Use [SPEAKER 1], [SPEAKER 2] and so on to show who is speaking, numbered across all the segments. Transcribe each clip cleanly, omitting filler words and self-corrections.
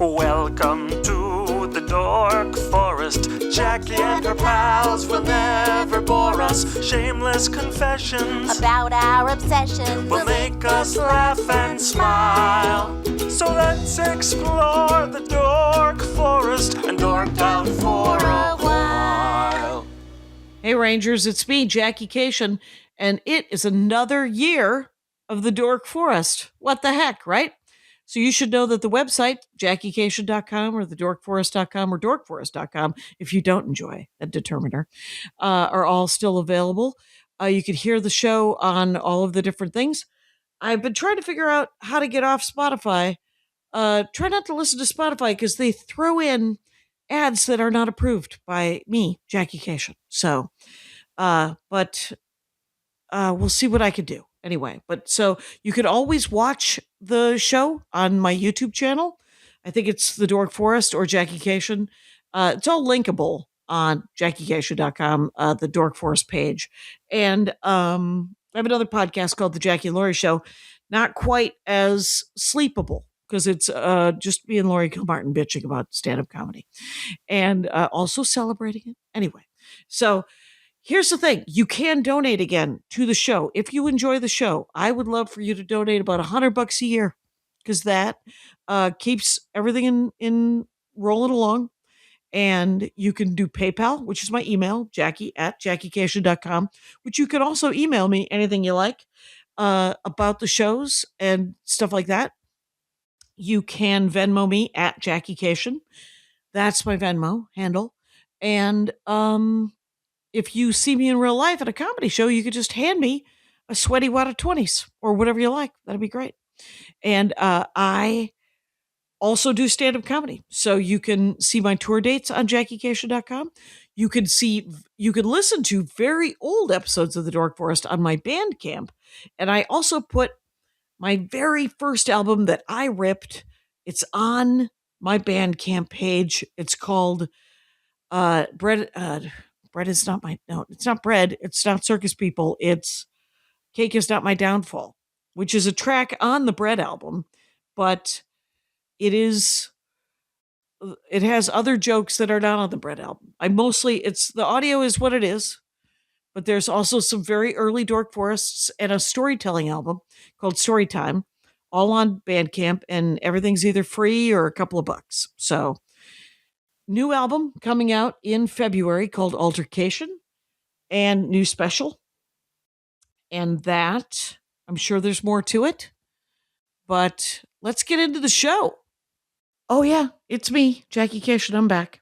[SPEAKER 1] Welcome to the Dork Forest. Jackie and her pals will never bore us. Shameless confessions
[SPEAKER 2] about our obsession
[SPEAKER 1] will make us laugh and smile. So let's explore the Dork Forest and dork out for a while.
[SPEAKER 3] Hey Rangers, it's me, Jackie Kashian, and it is another year of the Dork Forest. What the heck, right? So you should know that the website, JackieKashian.com or thedorkforest.com or dorkforest.com, if you don't enjoy a determiner, are all still available. You could hear the show on all of the different things. I've been trying to figure out how to get off Spotify. Try not to listen to Spotify because they throw in ads that are not approved by me, Jackie Kashian. So, but we'll see what I can do. Anyway, but so you could always watch the show on my YouTube channel. I think it's The Dork Forest or Jackie Kashian. It's all linkable on JackieKashian.com, the Dork Forest page. And I have another podcast called The Jackie and Laurie Show. Not quite as sleepable because it's just me and Laurie Kilmartin bitching about stand-up comedy. And also celebrating it. Anyway, so here's the thing. You can donate again to the show. If you enjoy the show, I would love for you to donate about $100 a year because that keeps everything in rolling along. And you can do PayPal, which is my email, Jackie@JackieKashian.com, which you can also email me anything you like about the shows and stuff like that. You can Venmo me at Jackie Kashian. That's my Venmo handle. And if you see me in real life at a comedy show, you could just hand me a sweaty wad of 20s or whatever you like. That'd be great. And I also do stand-up comedy. So you can see my tour dates on JackieKashian.com. You can listen to very old episodes of The Dork Forest on my Bandcamp. And I also put my very first album that I ripped. It's on my Bandcamp page. It's called Bread is not it's not bread. It's not circus people. It's Cake is Not My Downfall, which is a track on the Bread album, but it has other jokes that are not on the Bread album. The audio is what it is, but there's also some very early Dork Forests and a storytelling album called Storytime, all on Bandcamp, and everything's either free or a couple of bucks. So, new album coming out in February called Altercation, and new special. And that, I'm sure there's more to it, but let's get into the show. Oh yeah, it's me, Jackie Kashian. I'm back.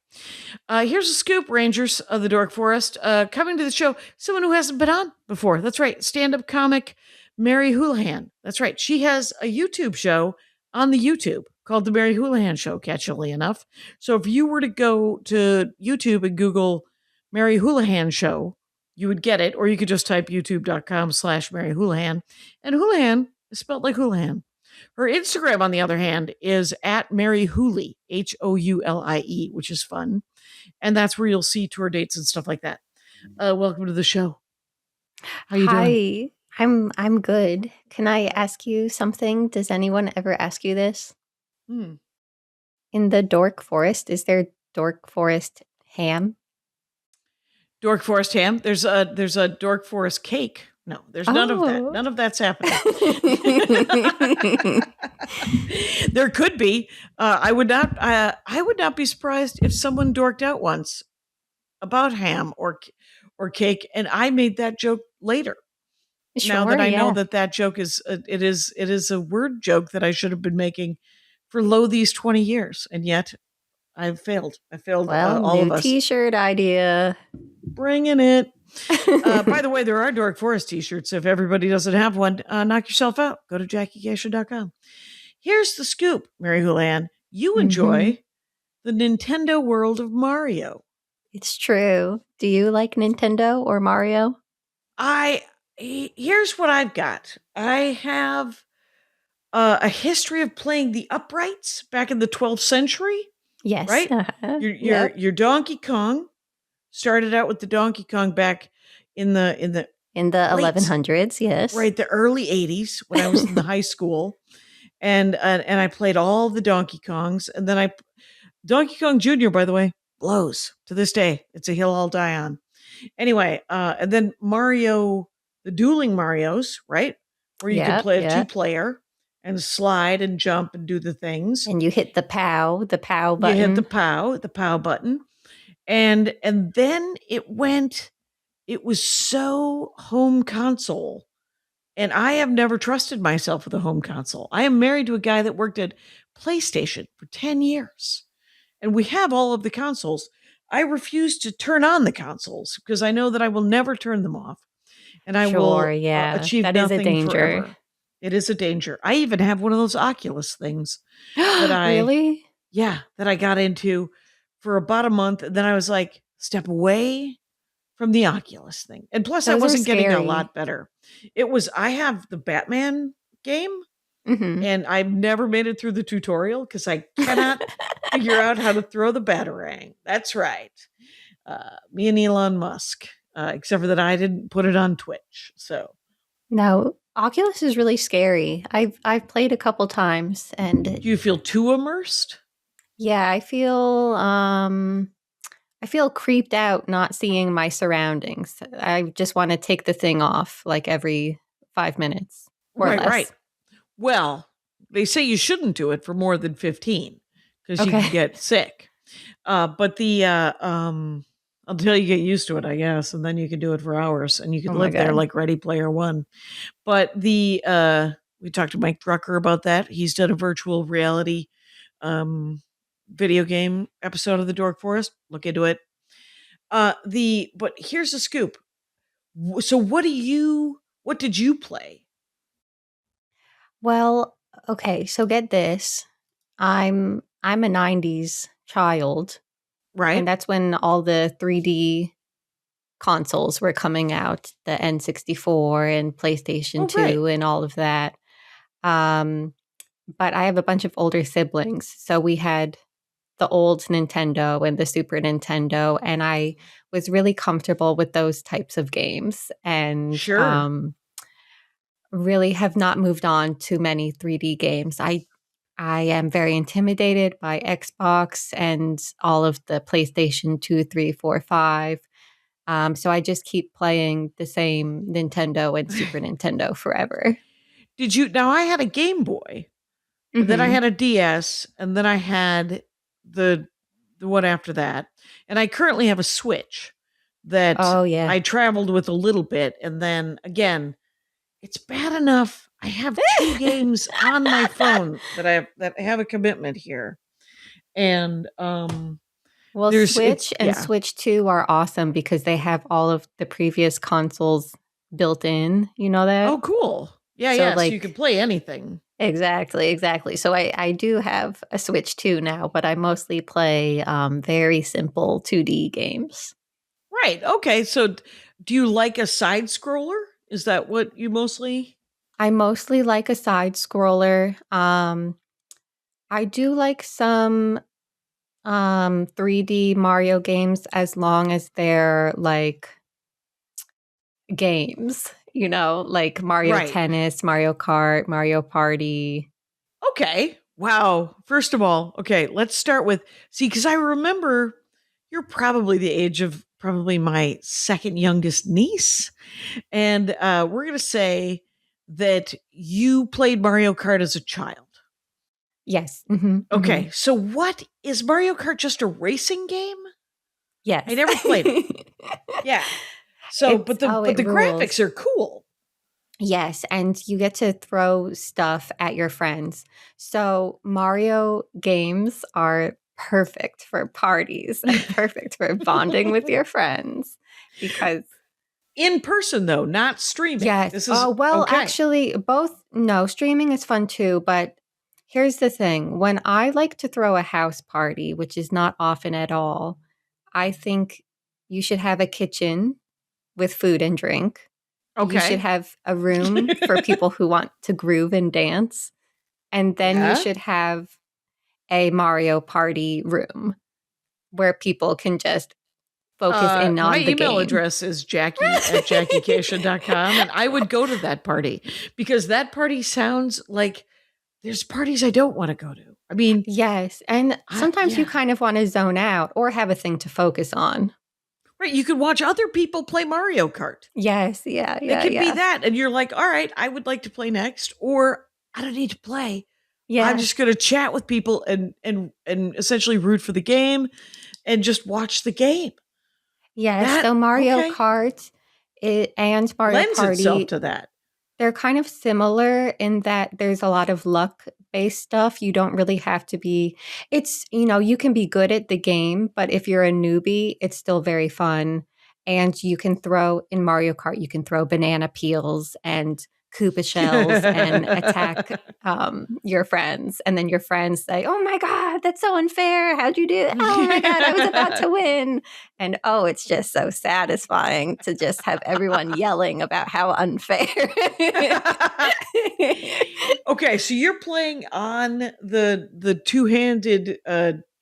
[SPEAKER 3] Here's a scoop, Rangers of the Dork Forest. Coming to the show, someone who hasn't been on before. That's right, stand-up comic Mary Houlihan. That's right, she has a YouTube show on the YouTube called The Mary Houlihan Show, catchily enough. So if you were to go to YouTube and Google Mary Houlihan Show, you would get it, or you could just type youtube.com/Mary Houlihan. And Houlihan is spelled like Houlihan. Her Instagram, on the other hand, is at Mary Houlie, Houlie, which is fun. And that's where you'll see tour dates and stuff like that. Welcome to the show. How you doing?
[SPEAKER 4] Hi, I'm good. Can I ask you something? Does anyone ever ask you this? In the Dork Forest, is there Dork Forest ham?
[SPEAKER 3] Dork Forest ham? There's a Dork Forest cake. No, there's none of that. None of that's happening. There could be. I would not be surprised if someone dorked out once about ham or cake, and I made that joke later.
[SPEAKER 4] Sure,
[SPEAKER 3] now that I know that joke is a word joke that I should have been making for these 20 years, and yet I've failed. I failed.
[SPEAKER 4] Well,
[SPEAKER 3] all
[SPEAKER 4] new
[SPEAKER 3] of us.
[SPEAKER 4] T-shirt idea.
[SPEAKER 3] Bringing it. By the way, there are Dork Forest T-shirts. If everybody doesn't have one, knock yourself out. Go to JackieKashian.com. Here's the scoop, Mary Houlihan. You enjoy the Nintendo world of Mario.
[SPEAKER 4] It's true. Do you like Nintendo or Mario?
[SPEAKER 3] Here's what I've got. I have a history of playing the uprights back in the 12th century.
[SPEAKER 4] Yes.
[SPEAKER 3] Right? Your Donkey Kong started out with the Donkey Kong back in the
[SPEAKER 4] In the 1100s, yes.
[SPEAKER 3] Right, the early 80s when I was in the high school. And I played all the Donkey Kongs, and then Donkey Kong Jr., by the way, blows to this day. It's a hill I'll die on. Anyway, and then Mario, the dueling Marios, right? Where you could play a 2-player and slide and jump and do the things.
[SPEAKER 4] And you hit the POW button.
[SPEAKER 3] You hit the POW button. And then it was so home console. And I have never trusted myself with a home console. I am married to a guy that worked at PlayStation for 10 years. And we have all of the consoles. I refuse to turn on the consoles because I know that I will never turn them off. And I will achieve
[SPEAKER 4] that
[SPEAKER 3] nothing
[SPEAKER 4] is a danger.
[SPEAKER 3] forever. It is a danger. I even have one of those Oculus things. Really? Yeah, that I got into for about a month. And then I was like, step away from the Oculus thing. And plus, I wasn't getting a lot better. I have the Batman game, and I've never made it through the tutorial because I cannot figure out how to throw the Batarang. That's right. Me and Elon Musk, except for that I didn't put it on Twitch. So
[SPEAKER 4] no, Oculus is really scary. I've played a couple times, and
[SPEAKER 3] do you feel too immersed?
[SPEAKER 4] Yeah, I feel creeped out not seeing my surroundings. I just want to take the thing off like every 5 minutes or less.
[SPEAKER 3] Right. Well, they say you shouldn't do it for more than 15 because you can get sick. But until you get used to it, I guess, and then you can do it for hours and you can live there like Ready Player One. But we talked to Mike Drucker about that. He's done a virtual reality video game episode of the Dork Forest. Look into it. But here's the scoop. So what did you play?
[SPEAKER 4] Well, okay, so get this. I'm a 90s child.
[SPEAKER 3] Right.
[SPEAKER 4] And that's when all the 3D consoles were coming out, the N64 and PlayStation 2 and all of that. But I have a bunch of older siblings. So we had the old Nintendo and the Super Nintendo, and I was really comfortable with those types of games. And really have not moved on to many 3D games. I am very intimidated by Xbox and all of the PlayStation 2, 3, 4, 5. So I just keep playing the same Nintendo and Super Nintendo forever.
[SPEAKER 3] Now I had a Game Boy, then I had a DS, and then I had the one after that. And I currently have a Switch that I traveled with a little bit. And then again, it's bad enough. I have 2 games on my phone that have a commitment here. And
[SPEAKER 4] Switch and Switch 2 are awesome because they have all of the previous consoles built in. You know that?
[SPEAKER 3] Oh, cool. Yeah, so you can play anything.
[SPEAKER 4] Exactly. So I do have a Switch 2 now, but I mostly play very simple 2D games.
[SPEAKER 3] Right. Okay. So do you like a side scroller? Is that what you mostly?
[SPEAKER 4] I mostly like a side scroller. I do like some 3D Mario games as long as they're like games, like Mario Tennis, Mario Kart, Mario Party.
[SPEAKER 3] Okay. Wow. First of all, let's start with, because I remember you're probably the age of probably my second youngest niece. And we're going to say that you played Mario Kart as a child.
[SPEAKER 4] Yes.
[SPEAKER 3] Okay. So what is Mario Kart, just a racing game?
[SPEAKER 4] Yes.
[SPEAKER 3] I never played it. Yeah. So, but the graphics are cool.
[SPEAKER 4] Yes, and you get to throw stuff at your friends. So Mario games are perfect for parties and perfect for bonding with your friends because
[SPEAKER 3] in person though, not streaming.
[SPEAKER 4] Yes. Actually, both. No, streaming is fun too, but here's the thing. When I like to throw a house party, which is not often at all, I think you should have a kitchen with food and drink. Okay. You should have a room for people who want to groove and dance. And then you should have a Mario Party room where people can just focus in on the game.
[SPEAKER 3] My email address is Jackie@JackieKashian.com, and I would go to that party because that party sounds like there's parties I don't want to go to. I mean,
[SPEAKER 4] Yes. And sometimes you
[SPEAKER 3] yeah.
[SPEAKER 4] kind of want to zone out or have a thing to focus on.
[SPEAKER 3] Right. You can watch other people play Mario Kart.
[SPEAKER 4] Yes. Yeah.
[SPEAKER 3] It
[SPEAKER 4] Yeah.
[SPEAKER 3] could
[SPEAKER 4] Yeah.
[SPEAKER 3] be that. And you're like, all right, I would like to play next, or I don't need to play.
[SPEAKER 4] Yeah.
[SPEAKER 3] I'm just going to chat with people and essentially root for the game and just watch the game.
[SPEAKER 4] Yes. So Mario Kart and Mario
[SPEAKER 3] lends itself
[SPEAKER 4] Party,
[SPEAKER 3] to that.
[SPEAKER 4] they're kind of similar in that there's a lot of luck-based stuff. You don't really have to be, it's, you can be good at the game, but if you're a newbie, it's still very fun. And you can throw, in Mario Kart, you can throw banana peels and Koopa shells and attack your friends. And then your friends say, oh my God, that's so unfair. How'd you do that? Oh my God, I was about to win. And it's just so satisfying to just have everyone yelling about how unfair.
[SPEAKER 3] Okay, so you're playing on the two-handed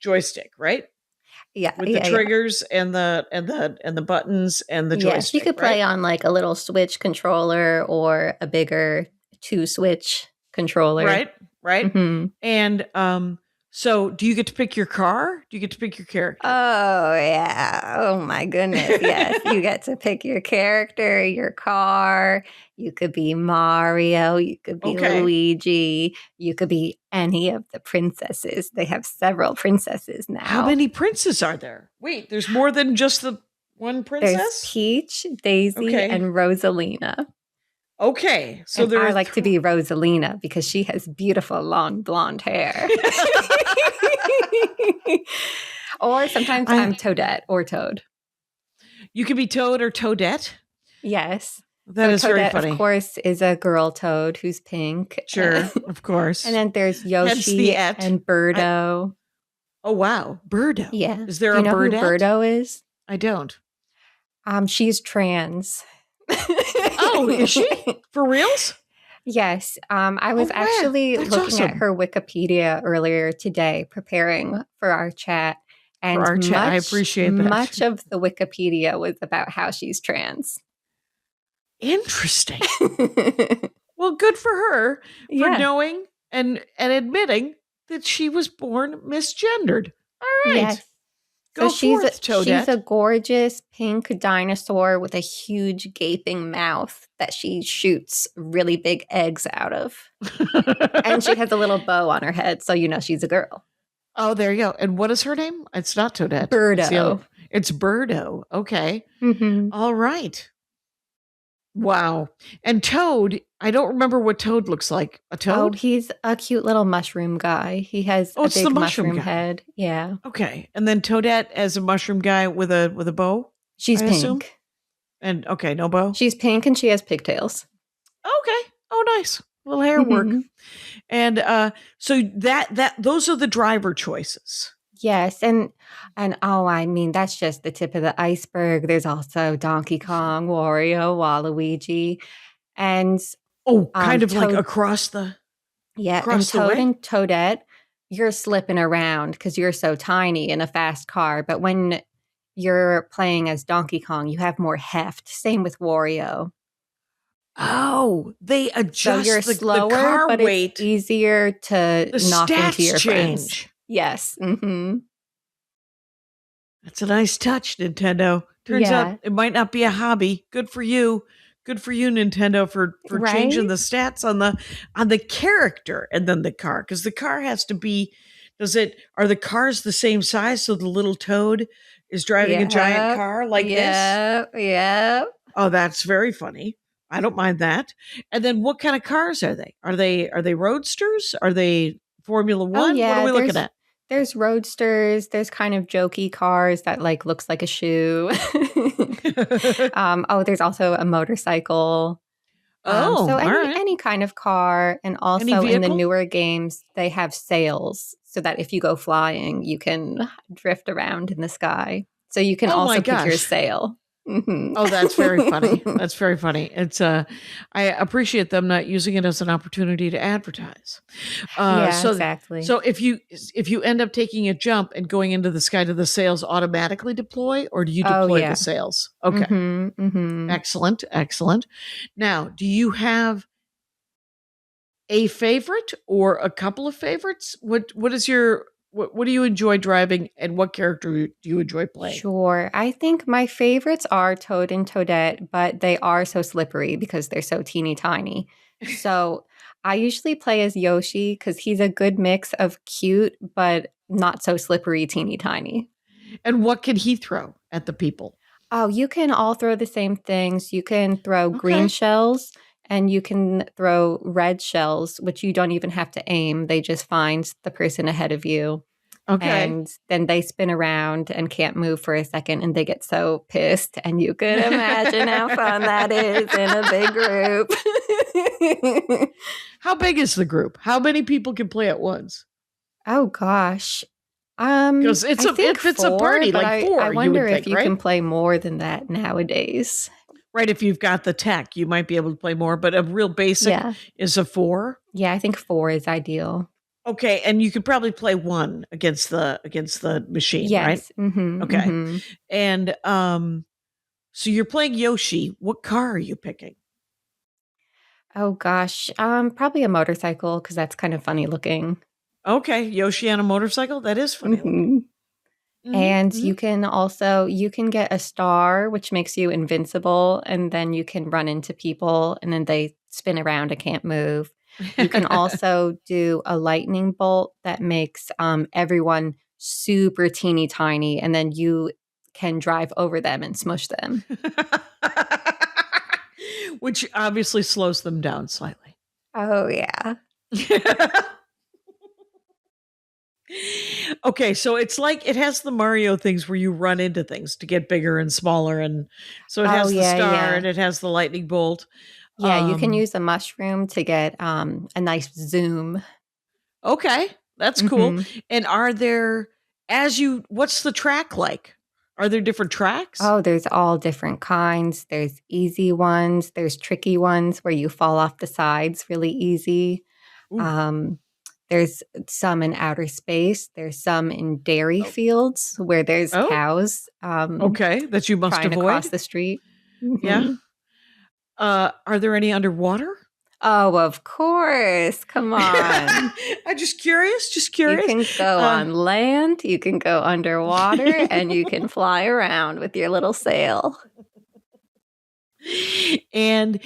[SPEAKER 3] joystick, right?
[SPEAKER 4] Yeah,
[SPEAKER 3] with the triggers and the buttons and the joystick.
[SPEAKER 4] Yes, you could play on like a little Switch controller or a bigger 2-switch controller.
[SPEAKER 3] Right.
[SPEAKER 4] Mm-hmm.
[SPEAKER 3] And so do you get to pick your car? Do you get to pick your character?
[SPEAKER 4] Oh yeah. Oh my goodness. Yes. You get to pick your character, your car. You could be Mario, you could be Luigi, you could be any of the princesses. They have several princesses now.
[SPEAKER 3] How many princes are there? Wait, there's more than just the one princess?
[SPEAKER 4] There's Peach, Daisy, and Rosalina.
[SPEAKER 3] Okay. So
[SPEAKER 4] and I like to be Rosalina because she has beautiful long blonde hair. Or sometimes I'm Toadette or Toad.
[SPEAKER 3] You can be Toad or Toadette?
[SPEAKER 4] Yes.
[SPEAKER 3] That is
[SPEAKER 4] Toadette,
[SPEAKER 3] very funny.
[SPEAKER 4] Of course, is a girl toad who's pink.
[SPEAKER 3] Sure, of course.
[SPEAKER 4] And then there's Yoshi and Birdo.
[SPEAKER 3] Oh, wow. Birdo.
[SPEAKER 4] Yeah.
[SPEAKER 3] Is there
[SPEAKER 4] Do you know
[SPEAKER 3] Birdette?
[SPEAKER 4] Who Birdo is?
[SPEAKER 3] I don't.
[SPEAKER 4] She's trans.
[SPEAKER 3] Oh, is she? For reals?
[SPEAKER 4] Yes. I was actually looking at her Wikipedia earlier today, preparing for our chat. And
[SPEAKER 3] I appreciate that.
[SPEAKER 4] Much of the Wikipedia was about how she's trans.
[SPEAKER 3] Interesting. Well, good for her for knowing and admitting that she was born misgendered. All right.
[SPEAKER 4] Yes.
[SPEAKER 3] Go
[SPEAKER 4] so
[SPEAKER 3] forth, Toadette.
[SPEAKER 4] She's a gorgeous pink dinosaur with a huge gaping mouth that she shoots really big eggs out of. And she has a little bow on her head, so you know she's a girl.
[SPEAKER 3] Oh, there you go. And what is her name? It's not Toadette.
[SPEAKER 4] Birdo.
[SPEAKER 3] It's Birdo. Okay.
[SPEAKER 4] Mm-hmm.
[SPEAKER 3] All right. Wow. And Toad, I don't remember what Toad looks like. A toad?
[SPEAKER 4] Oh, he's a cute little mushroom guy. He has a big mushroom head. Yeah.
[SPEAKER 3] Okay. And then Toadette as a mushroom guy with a bow?
[SPEAKER 4] She's pink.
[SPEAKER 3] Assume? And no bow?
[SPEAKER 4] She's pink and she has pigtails.
[SPEAKER 3] Okay. Oh, nice. Little hair work. And so those are the driver choices.
[SPEAKER 4] Yes, and I mean that's just the tip of the iceberg. There's also Donkey Kong, Wario, Waluigi, and
[SPEAKER 3] kind of like across the
[SPEAKER 4] and Toad and Toadette. You're slipping around because you're so tiny in a fast car. But when you're playing as Donkey Kong, you have more heft. Same with Wario.
[SPEAKER 3] Oh, they adjust
[SPEAKER 4] so you're slower,
[SPEAKER 3] the car
[SPEAKER 4] but
[SPEAKER 3] weight.
[SPEAKER 4] It's easier to knock into your friends.
[SPEAKER 3] Change.
[SPEAKER 4] Yes. Mm-hmm.
[SPEAKER 3] That's a nice touch, Nintendo. Turns out it might not be a hobby. Good for you. Good for you, Nintendo, for changing the stats on the character and then the car. Because the car has to be, are the cars the same size so the little Toad is driving a giant car like this?
[SPEAKER 4] Yeah.
[SPEAKER 3] Oh, that's very funny. I don't mind that. And then what kind of cars are they? Are they roadsters? Are they Formula One? What are we looking at?
[SPEAKER 4] There's roadsters. There's kind of jokey cars that like looks like a shoe. There's also a motorcycle. Any kind of car. And also in the newer games, they have sails so that if you go flying, you can drift around in the sky. So you can also pick your sail. Mm-hmm.
[SPEAKER 3] Oh, that's very funny. That's very funny. It's I appreciate them not using it as an opportunity to advertise.
[SPEAKER 4] Exactly.
[SPEAKER 3] So if you end up taking a jump and going into the sky, do the sails automatically deploy, or do you deploy the sails? Okay.
[SPEAKER 4] Mm-hmm.
[SPEAKER 3] Excellent. Now, do you have a favorite or a couple of favorites? What do you enjoy driving, and what character do you enjoy playing?
[SPEAKER 4] Sure. I think my favorites are Toad and Toadette, but they are so slippery because they're so teeny tiny. So I usually play as Yoshi because he's a good mix of cute, but not so slippery, teeny tiny.
[SPEAKER 3] And what can he throw at the people?
[SPEAKER 4] Oh, you can all throw the same things. You can throw green
[SPEAKER 3] Okay.
[SPEAKER 4] shells and you can throw red shells, which you don't even have to aim. They just find the person ahead of you.
[SPEAKER 3] Okay.
[SPEAKER 4] And then they spin around and can't move for a second and they get so pissed. And you can imagine how fun that is in a big group.
[SPEAKER 3] How big is the group? How many people can play at once?
[SPEAKER 4] Oh, gosh.
[SPEAKER 3] Because if it's a party,
[SPEAKER 4] but
[SPEAKER 3] like four,
[SPEAKER 4] I wonder
[SPEAKER 3] you would
[SPEAKER 4] if
[SPEAKER 3] think,
[SPEAKER 4] you
[SPEAKER 3] right?
[SPEAKER 4] can play more than that nowadays.
[SPEAKER 3] Right, if you've got the tech, you might be able to play more, but a real basic
[SPEAKER 4] Yeah.
[SPEAKER 3] is a 4.
[SPEAKER 4] Yeah, I think 4 is ideal.
[SPEAKER 3] Okay, and you could probably play 1 against the machine, right?
[SPEAKER 4] Yes. Mm-hmm,
[SPEAKER 3] Okay.
[SPEAKER 4] mm-hmm.
[SPEAKER 3] And so you're playing Yoshi. What car are you picking?
[SPEAKER 4] Oh gosh, probably a motorcycle because that's kind of funny looking.
[SPEAKER 3] Okay, Yoshi on a motorcycle? That is funny looking.
[SPEAKER 4] Mhm. And you can get a star, which makes you invincible, and then you can run into people, and then they spin around and can't move. You can also do a lightning bolt that makes everyone super teeny tiny, and then you can drive over them and smush them.
[SPEAKER 3] Which obviously slows them down slightly.
[SPEAKER 4] Oh yeah.
[SPEAKER 3] Okay, so it's like it has the Mario things where you run into things to get bigger and smaller, and so it has the star and it has the lightning bolt.
[SPEAKER 4] Yeah, you can use a mushroom to get a nice zoom.
[SPEAKER 3] Okay, that's cool. And are there, what's the track like? Are there different tracks?
[SPEAKER 4] Oh, there's all different kinds. There's easy ones. There's tricky ones where you fall off the sides really easy. There's some in outer space. There's some in dairy fields where there's cows.
[SPEAKER 3] Okay, that you must
[SPEAKER 4] trying
[SPEAKER 3] avoid.
[SPEAKER 4] to cross the street.
[SPEAKER 3] Yeah. Are there any underwater?
[SPEAKER 4] Oh, of course. Come on.
[SPEAKER 3] I'm just curious.
[SPEAKER 4] You can go on land, you can go underwater, and you can fly around with your little sail.
[SPEAKER 3] And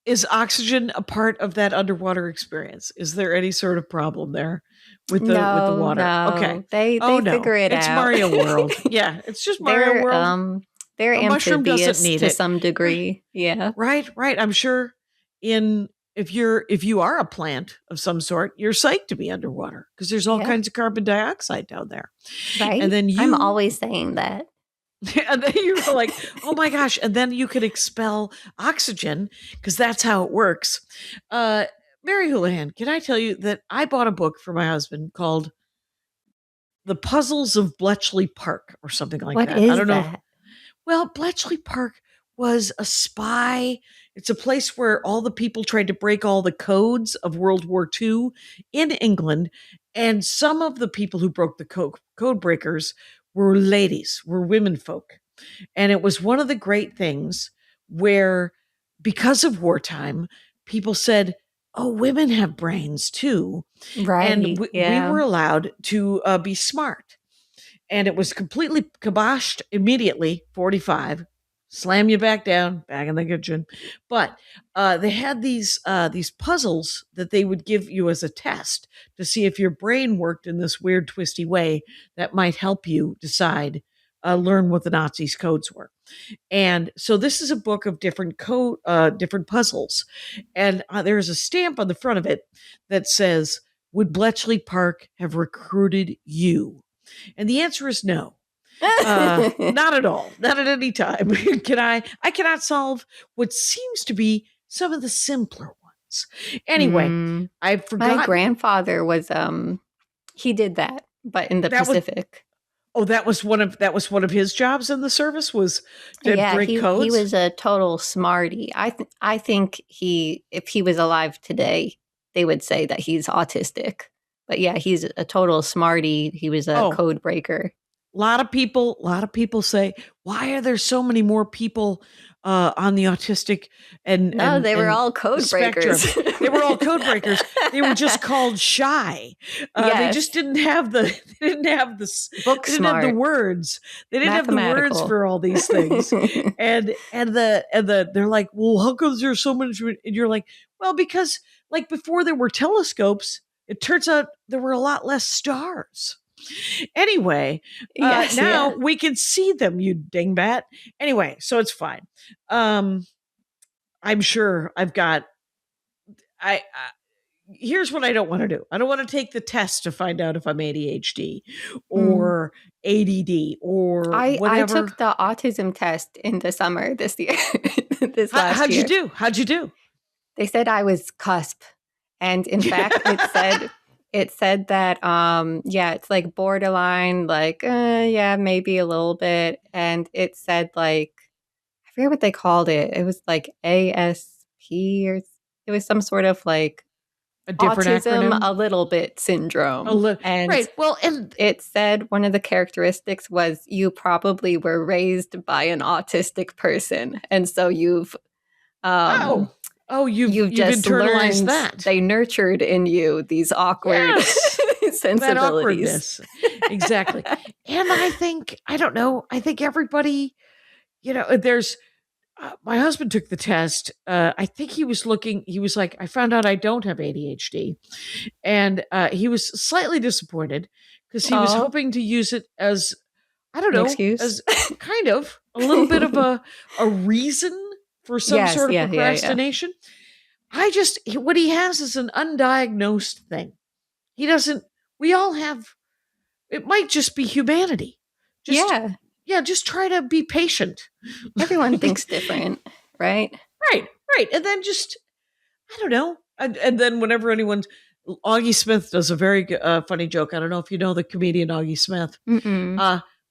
[SPEAKER 3] is oxygen a part of that underwater experience? Is there any sort of problem there with the water?
[SPEAKER 4] No.
[SPEAKER 3] Okay.
[SPEAKER 4] They figure it out.
[SPEAKER 3] It's Mario World. Yeah, it's just Mario World.
[SPEAKER 4] They're amphibious
[SPEAKER 3] need
[SPEAKER 4] to
[SPEAKER 3] it.
[SPEAKER 4] some degree. Yeah.
[SPEAKER 3] Right. I'm sure if you are a plant of some sort, you're psyched to be underwater because there's all kinds of carbon dioxide down there.
[SPEAKER 4] Right.
[SPEAKER 3] And then
[SPEAKER 4] I'm always saying that.
[SPEAKER 3] And then you're like, oh my gosh. And then you can expel oxygen because that's how it works. Mary Houlihan, can I tell you that I bought a book for my husband called The Puzzles of Bletchley Park or something like that.
[SPEAKER 4] What is
[SPEAKER 3] I don't know.
[SPEAKER 4] that?
[SPEAKER 3] Well, Bletchley Park was a spy. It's a place where all the people tried to break all the codes of World War II in England. And some of the people who broke the code breakers were ladies, were women folk. And it was one of the great things where, because of wartime, people said, oh, women have brains too.
[SPEAKER 4] Right.
[SPEAKER 3] And we were allowed to be smart. And it was completely kiboshed immediately, 45, slam you back down, back in the kitchen. But they had these puzzles that they would give you as a test to see if your brain worked in this weird, twisty way that might help you decide, learn what the Nazis' codes were. And so this is a book of different puzzles. And there's a stamp on the front of it that says, would Bletchley Park have recruited you? And the answer is no. Not at all. Not at any time. I cannot solve what seems to be some of the simpler ones. Anyway, I forgot.
[SPEAKER 4] My grandfather was he did that, but in the Pacific.
[SPEAKER 3] That was one of his jobs in the service, was to break codes.
[SPEAKER 4] He was a total smarty. I think if he was alive today, they would say that he's autistic. But yeah, he's a total smarty. He was a code breaker.
[SPEAKER 3] A lot of people say, why are there so many more people on the autistic and
[SPEAKER 4] No, they were
[SPEAKER 3] and
[SPEAKER 4] all code
[SPEAKER 3] spectrum.
[SPEAKER 4] breakers.
[SPEAKER 3] They were all code breakers. They were just called shy. They
[SPEAKER 4] Yes.
[SPEAKER 3] just didn't have the they didn't have the
[SPEAKER 4] Book
[SPEAKER 3] they didn't have the
[SPEAKER 4] smart.
[SPEAKER 3] words. They didn't have the words
[SPEAKER 4] Mathematical.
[SPEAKER 3] for all these things. and they're like, well, how come there's so much? And you're like, well, because like before there were telescopes, it turns out there were a lot less stars. Anyway,
[SPEAKER 4] Yes,
[SPEAKER 3] now
[SPEAKER 4] yeah.
[SPEAKER 3] we can see them, you dingbat. Anyway, so it's fine. I'm sure I've got. Here's what I don't want to do. I don't want to take the test to find out if I'm ADHD or ADD or whatever.
[SPEAKER 4] I took the autism test in the summer this year. How'd
[SPEAKER 3] you do? How'd you do?
[SPEAKER 4] They said I was cusp, and in fact, it said that it's like borderline, like maybe a little bit, and it said like I forget what they called it. It was like ASP or it was some sort of like
[SPEAKER 3] a different
[SPEAKER 4] autism
[SPEAKER 3] acronym?
[SPEAKER 4] a little bit syndrome. And
[SPEAKER 3] right. Well, and
[SPEAKER 4] it said one of the characteristics was you probably were raised by an autistic person, and so you've
[SPEAKER 3] you've
[SPEAKER 4] just
[SPEAKER 3] internalized
[SPEAKER 4] learned
[SPEAKER 3] that.
[SPEAKER 4] They nurtured in you these awkward sensibilities.
[SPEAKER 3] That awkwardness. Exactly. And I think everybody, there's my husband took the test. I think he was like, I found out I don't have ADHD. And he was slightly disappointed because he was hoping to use it as, I don't know,
[SPEAKER 4] excuse?
[SPEAKER 3] as kind of a little bit of a reason for some sort of procrastination. What he has is an undiagnosed thing. We all have, it might just be humanity. Just try to be patient.
[SPEAKER 4] Everyone thinks different, right?
[SPEAKER 3] Right. And then just, I don't know. And then whenever Augie Smith does a very funny joke. I don't know if you know the comedian Augie Smith.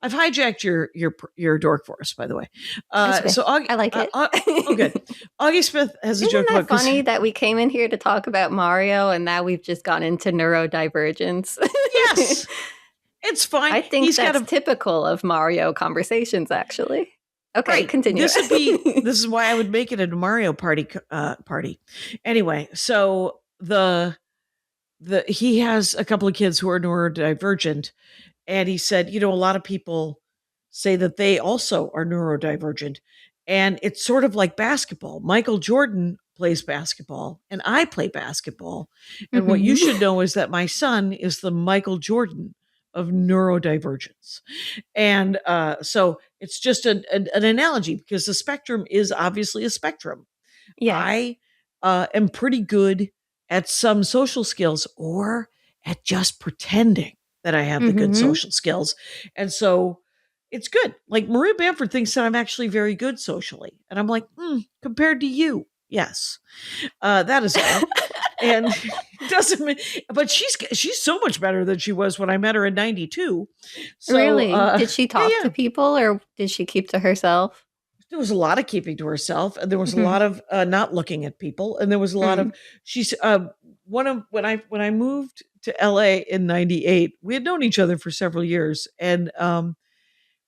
[SPEAKER 3] I've hijacked your dork for us, by the way. So Augie,
[SPEAKER 4] I like it.
[SPEAKER 3] Good. Augie Smith has a joke
[SPEAKER 4] Isn't
[SPEAKER 3] about.
[SPEAKER 4] That funny that we came in here to talk about Mario and now we've just gone into neurodivergence.
[SPEAKER 3] Yes, it's fine.
[SPEAKER 4] I think that's typical of Mario conversations, actually. Okay,
[SPEAKER 3] right.
[SPEAKER 4] Continue.
[SPEAKER 3] This is why I would make it a Mario party. Anyway, so he has a couple of kids who are neurodivergent. And he said, a lot of people say that they also are neurodivergent. And it's sort of like basketball. Michael Jordan plays basketball and I play basketball. And what you should know is that my son is the Michael Jordan of neurodivergence. And so it's just an analogy because the spectrum is obviously a spectrum.
[SPEAKER 4] Yeah.
[SPEAKER 3] I am pretty good at some social skills or at just pretending that I have the good social skills. And so it's good. Like Maria Bamford thinks that I'm actually very good socially. And I'm like, compared to you, yes. That is all. And it doesn't mean, but she's so much better than she was when I met her in 92. So,
[SPEAKER 4] really? Did she talk to people or did she keep to herself?
[SPEAKER 3] There was a lot of keeping to herself, and there was a lot of not looking at people, and there was a lot of when I moved to LA in 98, we had known each other for several years, and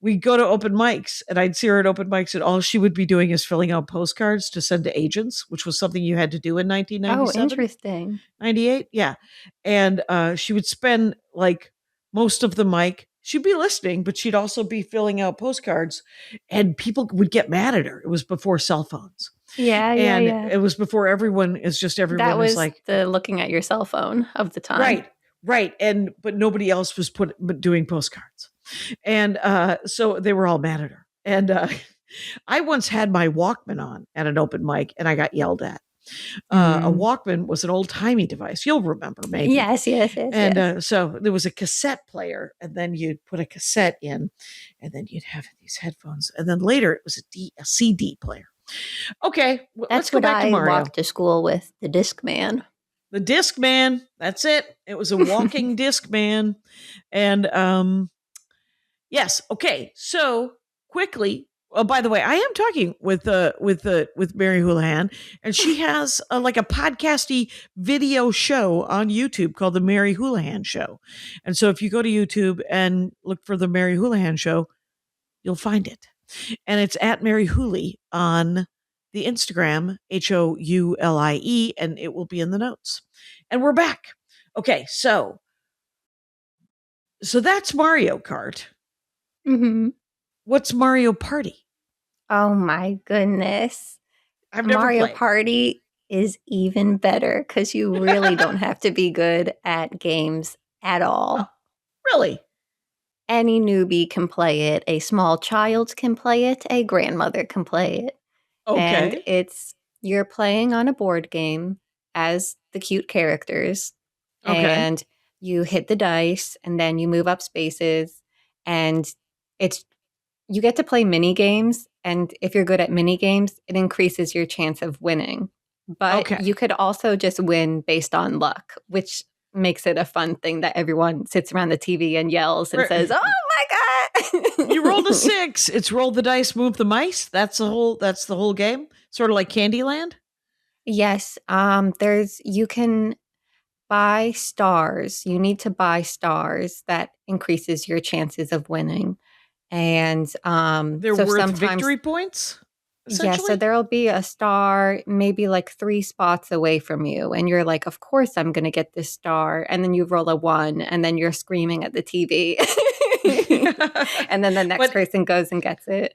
[SPEAKER 3] we'd go to open mics, and I'd see her at open mics, and all she would be doing is filling out postcards to send to agents, which was something you had to do in 1997.
[SPEAKER 4] Oh, interesting.
[SPEAKER 3] 98, yeah. And she would spend like most of the mic. She'd be listening, but she'd also be filling out postcards, and people would get mad at her. It was before cell phones.
[SPEAKER 4] Yeah.
[SPEAKER 3] It was before everyone
[SPEAKER 4] that was
[SPEAKER 3] like
[SPEAKER 4] the looking at your cell phone of the time.
[SPEAKER 3] Right. But nobody else was doing postcards. And so they were all mad at her. And I once had my Walkman on at an open mic and I got yelled at. A Walkman was an old-timey device. You'll remember, maybe.
[SPEAKER 4] Yes.
[SPEAKER 3] And so there was a cassette player, and then you'd put a cassette in, and then you'd have these headphones. And then later it was a CD player. Okay, let's go back to Mario.
[SPEAKER 4] I walked to school with, the Discman.
[SPEAKER 3] The Discman, that's it. It was a walking Discman. And yes, okay. So quickly, oh, by the way, I am talking with Mary Houlihan, and she has like a podcasty video show on YouTube called the Mary Houlihan Show. And so if you go to YouTube and look for the Mary Houlihan Show, you'll find it. And it's at Mary Houlie on the Instagram, Houlie, and it will be in the notes. And we're back. Okay, so that's Mario Kart.
[SPEAKER 4] Mm-hmm.
[SPEAKER 3] What's Mario Party?
[SPEAKER 4] Oh my goodness.
[SPEAKER 3] I've never
[SPEAKER 4] Mario
[SPEAKER 3] played.
[SPEAKER 4] Party is even better because you really don't have to be good at games at all.
[SPEAKER 3] Oh, really?
[SPEAKER 4] Any newbie can play it. A small child can play it. A grandmother can play it. And
[SPEAKER 3] Okay.
[SPEAKER 4] you're playing on a board game as the cute characters.
[SPEAKER 3] Okay.
[SPEAKER 4] And you hit the dice and then you move up spaces. And you get to play mini games. And if you're good at mini games, it increases your chance of winning. But
[SPEAKER 3] Okay.
[SPEAKER 4] you could also just win based on luck, which makes it a fun thing that everyone sits around the TV and yells and
[SPEAKER 3] Right.
[SPEAKER 4] says, "Oh my God."
[SPEAKER 3] You rolled a 6. It's roll the dice, move the mice. That's the whole game. Sort of like Candyland.
[SPEAKER 4] Yes. You can buy stars. You need to buy stars that increases your chances of winning. And
[SPEAKER 3] They're
[SPEAKER 4] so
[SPEAKER 3] worth
[SPEAKER 4] sometimes
[SPEAKER 3] victory points.
[SPEAKER 4] yeah, so
[SPEAKER 3] Essentially.
[SPEAKER 4] there'll be a star maybe like 3 spots away from you. And you're like, of course I'm going to get this star. And then you roll a 1 and then you're screaming at the TV. And then the next person goes and gets it.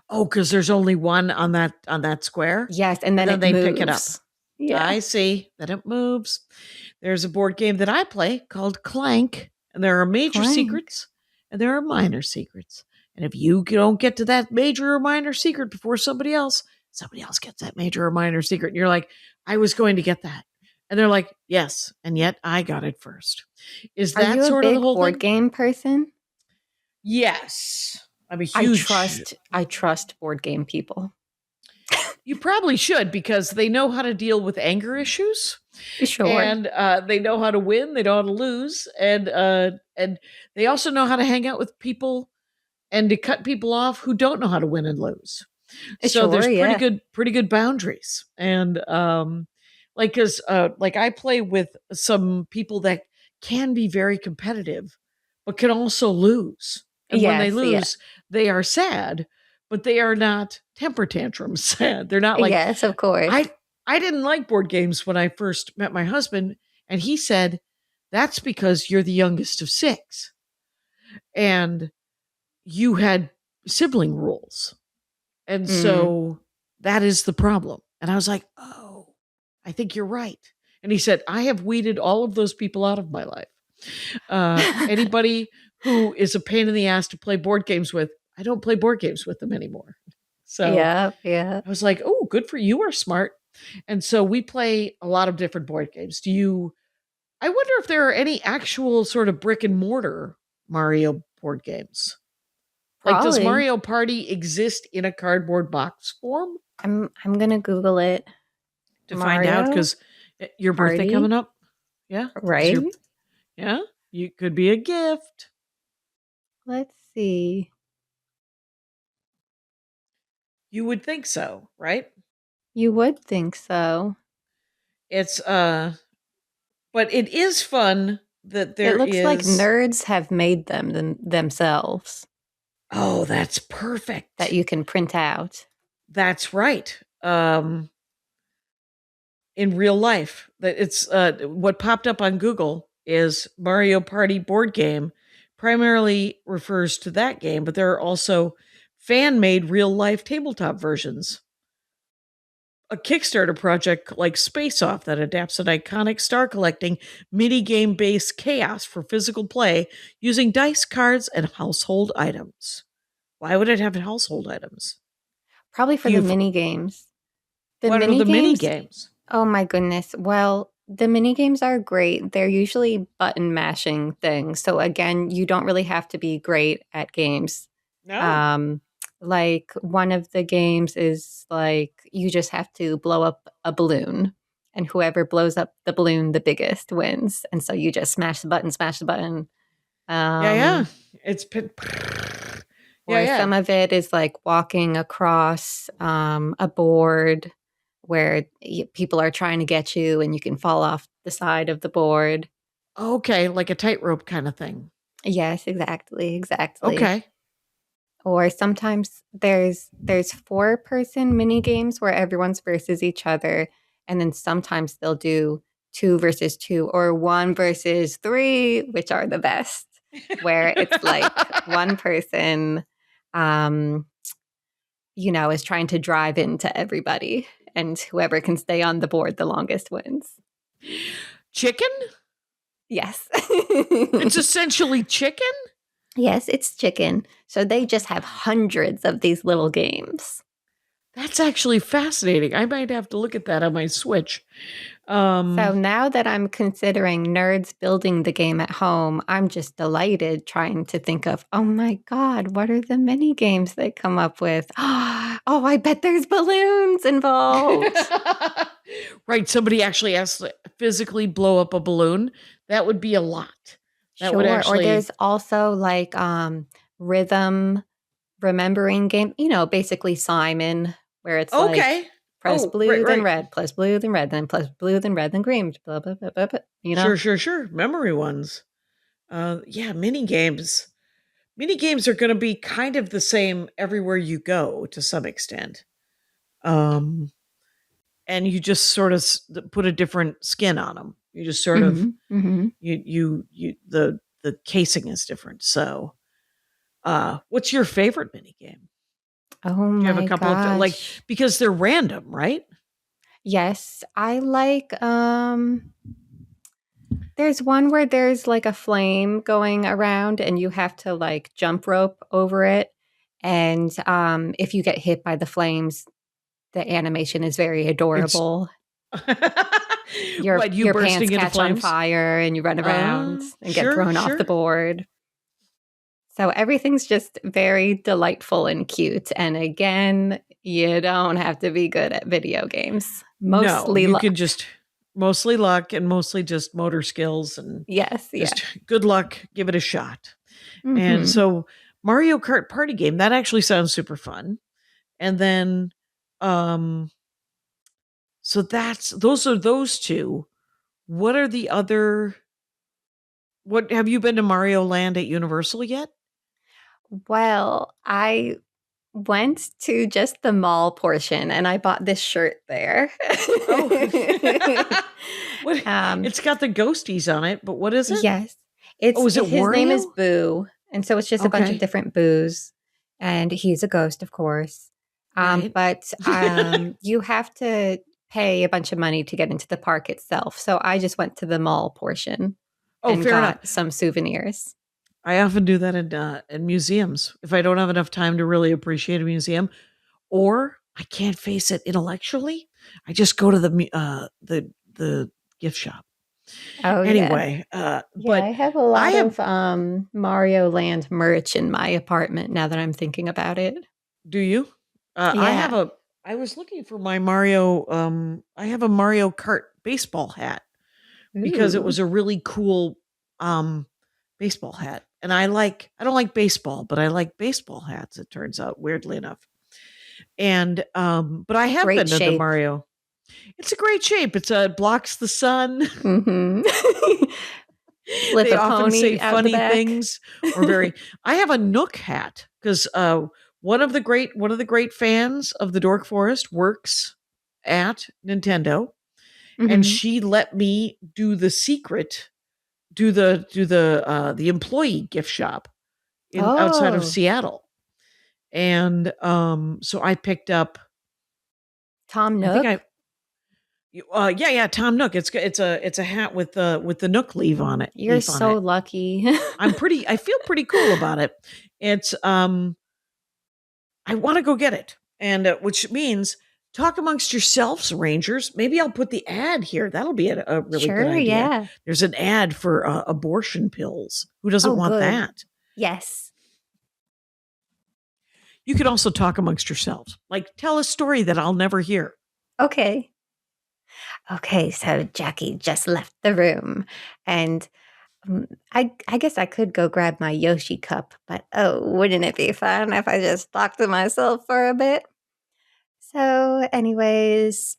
[SPEAKER 3] Oh, because there's only one on that square?
[SPEAKER 4] Yes, and then
[SPEAKER 3] they
[SPEAKER 4] moves.
[SPEAKER 3] pick it up.
[SPEAKER 4] Yeah.
[SPEAKER 3] I see. Then it moves. There's a board game that I play called Clank, and there are major secrets and there are minor secrets. And if you don't get to that major or minor secret before somebody else gets that major or minor secret. And you're like, I was going to get that. And they're like, yes. And yet I got it first. Is that
[SPEAKER 4] Are you
[SPEAKER 3] sort
[SPEAKER 4] a
[SPEAKER 3] of
[SPEAKER 4] big
[SPEAKER 3] the whole
[SPEAKER 4] board
[SPEAKER 3] thing?
[SPEAKER 4] game person?
[SPEAKER 3] Yes. I'm a huge.
[SPEAKER 4] I trust board game people.
[SPEAKER 3] You probably should, because they know how to deal with anger issues.
[SPEAKER 4] Sure.
[SPEAKER 3] And they know how to win. They know how to lose. And they also know how to hang out with people and to cut people off who don't know how to win and lose. So there's pretty good boundaries. And because I play with some people that can be very competitive, but can also lose. And when they lose, they are sad, but they are not temper tantrums sad. They're not like,
[SPEAKER 4] yes, of course.
[SPEAKER 3] I didn't like board games when I first met my husband, and he said, that's because you're the youngest of 6. And you had sibling rules. And so that is the problem. And I was like, oh, I think you're right. And he said, I have weeded all of those people out of my life. Anybody who is a pain in the ass to play board games with, I don't play board games with them anymore. So
[SPEAKER 4] yeah.
[SPEAKER 3] I was like, oh, good for you, are smart. And so we play a lot of different board games. I wonder if there are any actual sort of brick and mortar Mario board games. Like, does Mario Party exist in a cardboard box form?
[SPEAKER 4] I'm gonna Google it
[SPEAKER 3] to find out, because your birthday coming up. Yeah.
[SPEAKER 4] Right.
[SPEAKER 3] Yeah. You could be a gift.
[SPEAKER 4] Let's see.
[SPEAKER 3] You would think so, right?
[SPEAKER 4] You would think so.
[SPEAKER 3] It's but it is fun that there is.
[SPEAKER 4] It looks like nerds have made them themselves.
[SPEAKER 3] Oh, that's perfect.
[SPEAKER 4] That you can print out.
[SPEAKER 3] That's right. In real life, that it's what popped up on Google is Mario Party board game. Primarily refers to that game, but there are also fan-made real-life tabletop versions. A Kickstarter project like Space Off that adapts an iconic star collecting mini-game-based chaos for physical play using dice, cards, and household items. Why would it have household items?
[SPEAKER 4] Probably for the mini games.
[SPEAKER 3] What are the mini games?
[SPEAKER 4] Oh my goodness. Well, the mini games are great. They're usually button mashing things. So again, you don't really have to be great at games.
[SPEAKER 3] No.
[SPEAKER 4] Like one of the games is like you just have to blow up a balloon, and whoever blows up the balloon the biggest wins. And so you just smash the button.
[SPEAKER 3] It's
[SPEAKER 4] some of it is like walking across a board where people are trying to get you and you can fall off the side of the board.
[SPEAKER 3] Okay, like a tightrope kind of thing.
[SPEAKER 4] Yes, exactly.
[SPEAKER 3] Okay.
[SPEAKER 4] Or sometimes there's 4-person mini games where everyone's versus each other, and then sometimes they'll do 2 versus 2 or 1 versus 3, which are the best, where it's like one person is trying to drive into everybody, and whoever can stay on the board the longest wins.
[SPEAKER 3] Chicken?
[SPEAKER 4] Yes.
[SPEAKER 3] It's essentially chicken?
[SPEAKER 4] Yes, it's chicken. So they just have hundreds of these little games.
[SPEAKER 3] That's actually fascinating. I might have to look at that on my Switch.
[SPEAKER 4] So now that I'm considering nerds building the game at home, I'm just delighted trying to think of, oh my God, what are the mini games they come up with? Oh, I bet there's balloons involved.
[SPEAKER 3] Right. Somebody actually has to physically blow up a balloon. That would be a lot. That
[SPEAKER 4] Sure.
[SPEAKER 3] would actually...
[SPEAKER 4] Or there's also like rhythm remembering game, basically Simon, where it's like press blue, then red, plus blue, then red, then plus blue, then red, then green, blah, blah, blah, blah, blah,
[SPEAKER 3] Sure. Memory ones. Yeah, mini games. Mini games are going to be kind of the same everywhere you go to some extent. And you just sort of put a different skin on them. You just sort of, the casing is different. So, what's your favorite mini game?
[SPEAKER 4] Oh my
[SPEAKER 3] Do you have a couple
[SPEAKER 4] gosh.
[SPEAKER 3] of because they're random, right?
[SPEAKER 4] Yes, I like there's one where there's like a flame going around and you have to like jump rope over it, and if you get hit by the flames, the animation is very adorable. Your pants catch on fire and you run around and get thrown off the board. So everything's just very delightful and cute. And again, you don't have to be good at video games. Mostly luck.
[SPEAKER 3] Can just mostly luck and mostly just motor skills and good luck. Give it a shot. Mm-hmm. And so Mario Kart Party Game, that actually sounds super fun. And then, so those are those two. What are the other? What have you been to Mario Land at Universal yet?
[SPEAKER 4] Well, I went to just the mall portion and I bought this shirt there.
[SPEAKER 3] It's got the ghosties on it, but what is it?
[SPEAKER 4] Yes. His
[SPEAKER 3] Wario?
[SPEAKER 4] name is Boo. And so it's just a bunch of different Boos. And he's a ghost, of course.
[SPEAKER 3] Right.
[SPEAKER 4] But you have to pay a bunch of money to get into the park itself. So I just went to the mall portion and got some souvenirs.
[SPEAKER 3] I often do that in museums. If I don't have enough time to really appreciate a museum, or I can't face it intellectually, I just go to the gift shop.
[SPEAKER 4] Oh,
[SPEAKER 3] anyway,
[SPEAKER 4] but I have a lot of Mario Land merch in my apartment now that I'm thinking about it.
[SPEAKER 3] Do you? I was looking for my Mario. I have a Mario Kart baseball hat because it was a really cool baseball hat. And I don't like baseball, but I like baseball hats, it turns out, weirdly enough. And, but I have been to the Mario. It's a great shape. It blocks the sun.
[SPEAKER 4] Mm-hmm.
[SPEAKER 3] They often say funny things or I have a Nook hat because, one of the great fans of the Dork Forest works at Nintendo, and she let me do the employee gift shop outside of Seattle. And so I picked up
[SPEAKER 4] Tom Nook.
[SPEAKER 3] Tom Nook. It's a hat with the Nook leaf on it.
[SPEAKER 4] You're so lucky.
[SPEAKER 3] I feel pretty cool about it. It's I want to go get it. And which means talk amongst yourselves, Rangers. Maybe I'll put the ad here. That'll be a really good idea.
[SPEAKER 4] Yeah.
[SPEAKER 3] There's an ad for abortion pills. Who doesn't want that?
[SPEAKER 4] Yes.
[SPEAKER 3] You can also talk amongst yourselves. Like, tell a story that I'll never hear.
[SPEAKER 4] Okay, so Jackie just left the room. And I guess I could go grab my Yoshi cup. But, wouldn't it be fun if I just talked to myself for a bit? So, anyways,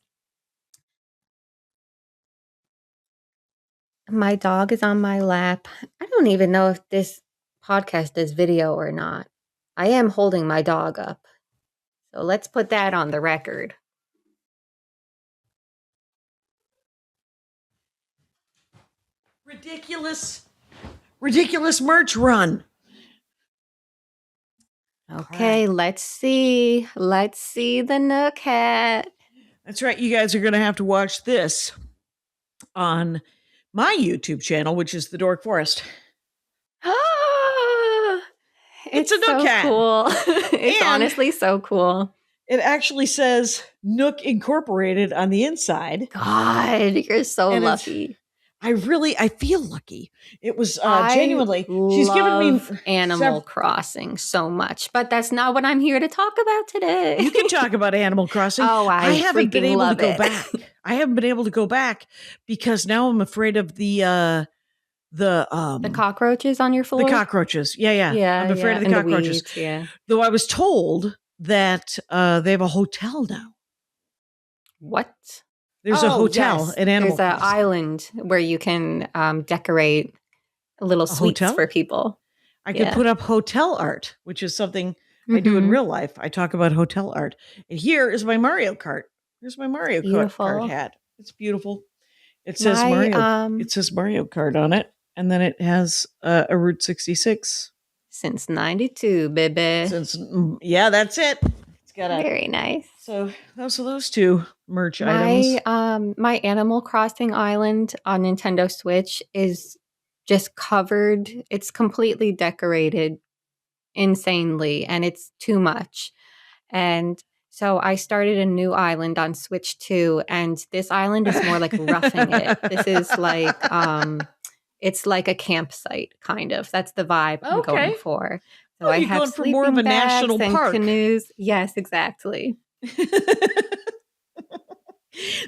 [SPEAKER 4] my dog is on my lap. I don't even know if this podcast is video or not. I am holding my dog up. So let's put that on the record.
[SPEAKER 3] Ridiculous merch run.
[SPEAKER 4] Okay, let's see. Let's see the Nook hat.
[SPEAKER 3] That's right. You guys are going to have to watch this on my YouTube channel, which is The Dork Forest.
[SPEAKER 4] It's
[SPEAKER 3] a Nook
[SPEAKER 4] so
[SPEAKER 3] hat.
[SPEAKER 4] cool. It's honestly so cool.
[SPEAKER 3] It actually says Nook Incorporated on the inside.
[SPEAKER 4] God, you're so lucky.
[SPEAKER 3] I feel lucky. It was genuinely. She's given me
[SPEAKER 4] Animal Crossing so much, but that's not what I'm here to talk about today.
[SPEAKER 3] You can talk about Animal Crossing.
[SPEAKER 4] Oh, I
[SPEAKER 3] haven't been able to go
[SPEAKER 4] it.
[SPEAKER 3] back. I haven't been able to go back because now I'm afraid of the
[SPEAKER 4] cockroaches on your floor.
[SPEAKER 3] The cockroaches. Yeah. I'm afraid of the cockroaches.
[SPEAKER 4] The weeds,
[SPEAKER 3] Though I was told that they have a hotel now.
[SPEAKER 4] What?
[SPEAKER 3] There's a hotel in Animal
[SPEAKER 4] There's
[SPEAKER 3] Crossing.
[SPEAKER 4] an island where you can decorate little suites for people.
[SPEAKER 3] I could put up hotel art, which is something I do in real life. I talk about hotel art. And here is my Mario Kart. Here's my Mario Kart hat. It's beautiful. It says It says Mario Kart on it, and then it has a Route 66
[SPEAKER 4] since '92, baby.
[SPEAKER 3] That's it. It's got a
[SPEAKER 4] very nice.
[SPEAKER 3] So those two merch items.
[SPEAKER 4] My Animal Crossing island on Nintendo Switch is just covered. It's completely decorated insanely, and it's too much. And so I started a new island on Switch 2, and this island is more like roughing it. This is like it's like a campsite, kind of. That's the vibe I'm going for. So I have
[SPEAKER 3] going for more of a national park.
[SPEAKER 4] Canoes. Yes, exactly.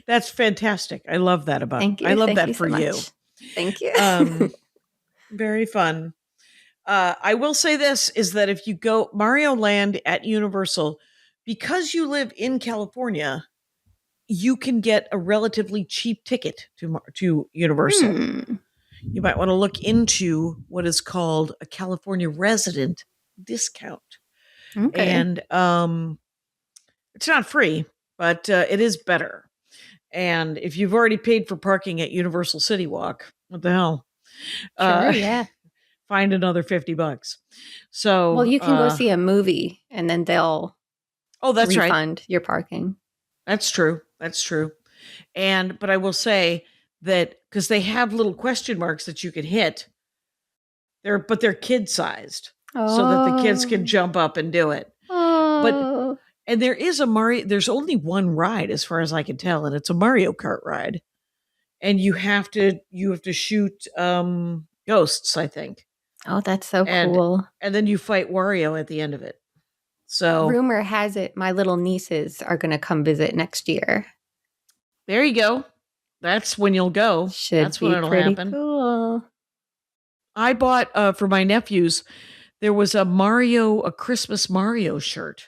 [SPEAKER 3] That's fantastic. I love that about
[SPEAKER 4] Thank you.
[SPEAKER 3] I love
[SPEAKER 4] Thank
[SPEAKER 3] that
[SPEAKER 4] you
[SPEAKER 3] for
[SPEAKER 4] so
[SPEAKER 3] you.
[SPEAKER 4] Much. Thank you.
[SPEAKER 3] Very fun. I will say this is that if you go Mario Land at Universal, because you live in California, you can get a relatively cheap ticket to Universal. You might want to look into what is called a California resident discount.
[SPEAKER 4] Okay.
[SPEAKER 3] And it's not free, but it is better. And if you've already paid for parking at Universal City Walk, what the hell?
[SPEAKER 4] Sure, yeah.
[SPEAKER 3] Find another $50. So,
[SPEAKER 4] well, you can go see a movie, and then they'll refund your parking.
[SPEAKER 3] That's true. But I will say that because they have little question marks that you can hit, they're kid sized, so that the kids can jump up and do it. And there is there's only one ride as far as I can tell, and it's a Mario Kart ride. And you have to shoot ghosts, I think.
[SPEAKER 4] Oh, that's so cool.
[SPEAKER 3] And then you fight Wario at the end of it. So
[SPEAKER 4] rumor has it my little nieces are going to come visit next year.
[SPEAKER 3] There you go. That's when you'll go. That's when it'll happen.
[SPEAKER 4] Cool.
[SPEAKER 3] I bought for my nephews, there was a Christmas Mario shirt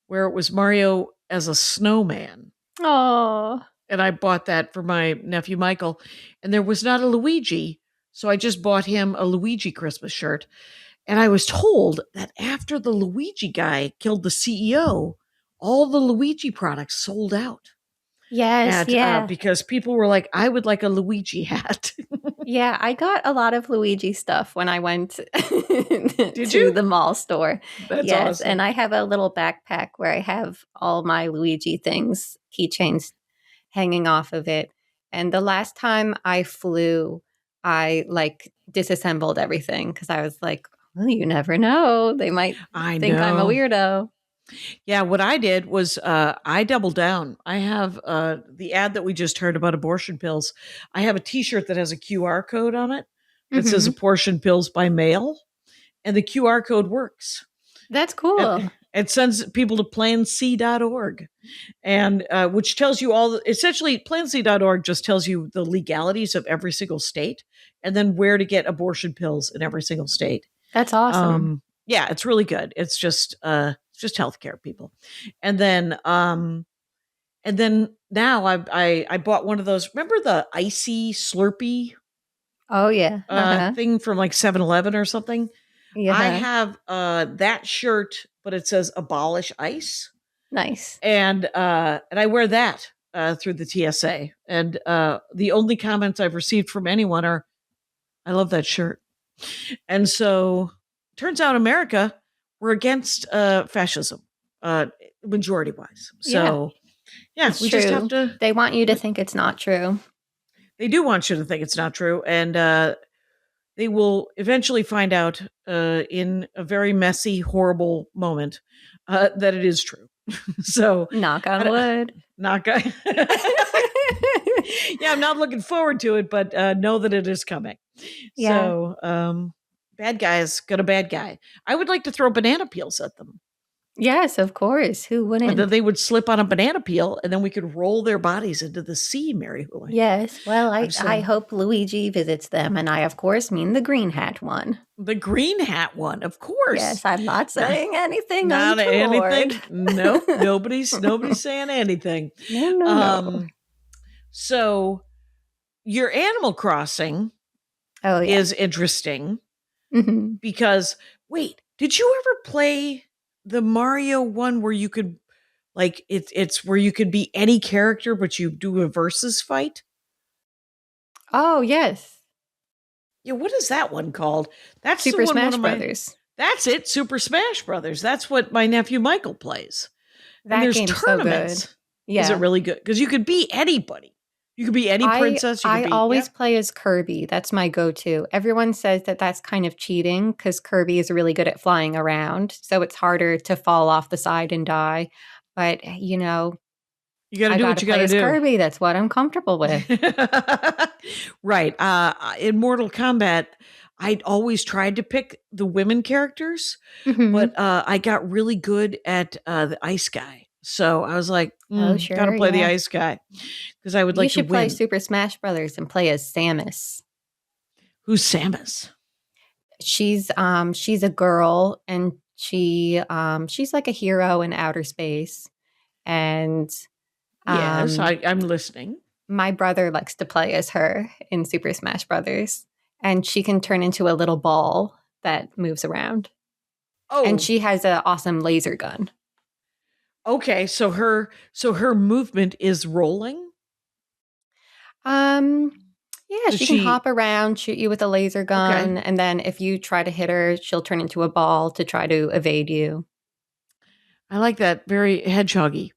[SPEAKER 3] where it was Mario as a snowman.
[SPEAKER 4] Oh.
[SPEAKER 3] And I bought that for my nephew Michael. And there was not a Luigi, so I just bought him a Luigi Christmas shirt. And I was told that after the Luigi guy killed the CEO, all the Luigi products sold out.
[SPEAKER 4] Yes,
[SPEAKER 3] because people were like, I would like a Luigi hat.
[SPEAKER 4] Yeah, I got a lot of Luigi stuff when I went to the mall store.
[SPEAKER 3] That's awesome.
[SPEAKER 4] And I have a little backpack where I have all my Luigi things, keychains hanging off of it. And the last time I flew, I disassembled everything because I was like, well, you never know. They might think I'm a weirdo.
[SPEAKER 3] Yeah, what I did was I doubled down. I have the ad that we just heard about abortion pills. I have a T-shirt that has a QR code on it that says abortion pills by mail, and the QR code works.
[SPEAKER 4] That's cool.
[SPEAKER 3] It sends people to planc.org, and which tells you essentially planc.org just tells you the legalities of every single state, and then where to get abortion pills in every single state.
[SPEAKER 4] That's awesome.
[SPEAKER 3] Yeah, it's really good. It's just healthcare, people. And then now I bought one of those. Remember the icy Slurpee?
[SPEAKER 4] Oh yeah,
[SPEAKER 3] Thing from like 7-Eleven or something.
[SPEAKER 4] Yeah.
[SPEAKER 3] I have that shirt, but it says "Abolish ICE."
[SPEAKER 4] Nice.
[SPEAKER 3] And I wear that through the TSA. And the only comments I've received from anyone are, "I love that shirt." And so, turns out America, we're against fascism, majority wise. So, yeah,
[SPEAKER 4] It's
[SPEAKER 3] we
[SPEAKER 4] true.
[SPEAKER 3] just have to.
[SPEAKER 4] They want you to think it's not true.
[SPEAKER 3] They do want you to think it's not true, and they will eventually find out in a very messy, horrible moment that it is true. So,
[SPEAKER 4] Knock on wood.
[SPEAKER 3] Knock on. Yeah, I'm not looking forward to it, but know that it is coming.
[SPEAKER 4] Yeah.
[SPEAKER 3] So, bad guys got a bad guy. I would like to throw banana peels at them.
[SPEAKER 4] Yes, of course. Who
[SPEAKER 3] And
[SPEAKER 4] wouldn't?
[SPEAKER 3] then they would slip on a banana peel, and then we could roll their bodies into the sea, Mary Houlihan.
[SPEAKER 4] Yes. Well, I
[SPEAKER 3] saying-
[SPEAKER 4] hope Luigi visits them, and I, of course, mean the green hat one.
[SPEAKER 3] The green hat one, of course.
[SPEAKER 4] Yes, I'm not saying anything
[SPEAKER 3] Not
[SPEAKER 4] untoward.
[SPEAKER 3] anything. Nope. Nobody's saying anything.
[SPEAKER 4] No.
[SPEAKER 3] So your Animal Crossing
[SPEAKER 4] Oh, yeah.
[SPEAKER 3] is interesting
[SPEAKER 4] Mhm.
[SPEAKER 3] because wait, did you ever play the Mario one where you could like it's where you could be any character but you do a versus fight?
[SPEAKER 4] Oh, yes.
[SPEAKER 3] Yeah, what is that one called? That's
[SPEAKER 4] Super
[SPEAKER 3] the one,
[SPEAKER 4] Smash
[SPEAKER 3] one of my-
[SPEAKER 4] Brothers.
[SPEAKER 3] That's it, Super Smash Brothers. That's what my nephew Michael plays.
[SPEAKER 4] That
[SPEAKER 3] and there's
[SPEAKER 4] game's
[SPEAKER 3] tournaments.
[SPEAKER 4] so good. Yeah.
[SPEAKER 3] Is it really good? Because you could be anybody. You could be any princess. You could
[SPEAKER 4] I
[SPEAKER 3] be,
[SPEAKER 4] always play as Kirby. That's my go-to. Everyone says that that's kind of cheating because Kirby is really good at flying around. So it's harder to fall off the side and die. But,
[SPEAKER 3] you got to
[SPEAKER 4] I
[SPEAKER 3] do what you got
[SPEAKER 4] play
[SPEAKER 3] to
[SPEAKER 4] as
[SPEAKER 3] do.
[SPEAKER 4] Kirby. That's what I'm comfortable with.
[SPEAKER 3] Right. In Mortal Kombat, I'd always tried to pick the women characters,
[SPEAKER 4] Mhm.
[SPEAKER 3] but I got really good at the ice guy. So I was like,
[SPEAKER 4] Oh,
[SPEAKER 3] got to
[SPEAKER 4] sure,
[SPEAKER 3] play the
[SPEAKER 4] yeah.
[SPEAKER 3] ice guy because I would
[SPEAKER 4] You
[SPEAKER 3] like to
[SPEAKER 4] should play
[SPEAKER 3] win.
[SPEAKER 4] Super Smash Brothers and play as Samus.
[SPEAKER 3] Who's Samus?
[SPEAKER 4] She's a girl and she's like a hero in outer space. And
[SPEAKER 3] Yes, I'm listening.
[SPEAKER 4] my brother likes to play as her in Super Smash Brothers. And she can turn into a little ball that moves around.
[SPEAKER 3] Oh,
[SPEAKER 4] And she has an awesome laser gun.
[SPEAKER 3] okay. So her movement is rolling.
[SPEAKER 4] Yeah,
[SPEAKER 3] Does
[SPEAKER 4] she can
[SPEAKER 3] she-
[SPEAKER 4] hop around, shoot you with a laser gun, and then if you try to hit her, she'll turn into a ball to try to evade you.
[SPEAKER 3] I like that. Very hedgehoggy.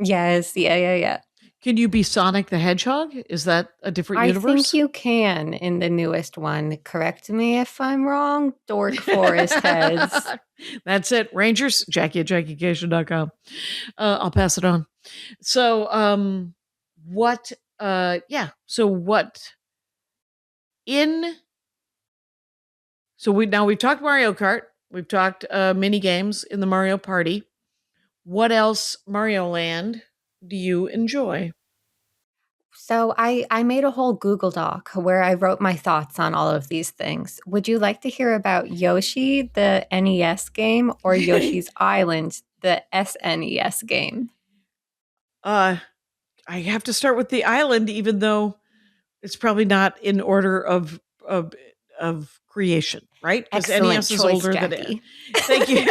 [SPEAKER 4] Yes, yeah.
[SPEAKER 3] Can you be Sonic the Hedgehog? Is that a different
[SPEAKER 4] I
[SPEAKER 3] universe?
[SPEAKER 4] think you can in the newest one. Correct me if I'm wrong. Dork Forest Heads.
[SPEAKER 3] That's it. Rangers, Jackie at JackieCation.com. I'll pass it on. So, what, so what so we've talked Mario Kart. We've talked mini games in the Mario Party. What else, Mario Land, do you enjoy?
[SPEAKER 4] So I made a whole Google Doc where I wrote my thoughts on all of these things. Would you like to hear about Yoshi, the NES game, or Yoshi's Island, the SNES game?
[SPEAKER 3] I have to start with the island, even though it's probably not in order of creation, right? Because
[SPEAKER 4] Excellent
[SPEAKER 3] NES is
[SPEAKER 4] choice,
[SPEAKER 3] older than
[SPEAKER 4] Jackie.
[SPEAKER 3] it. Thank you.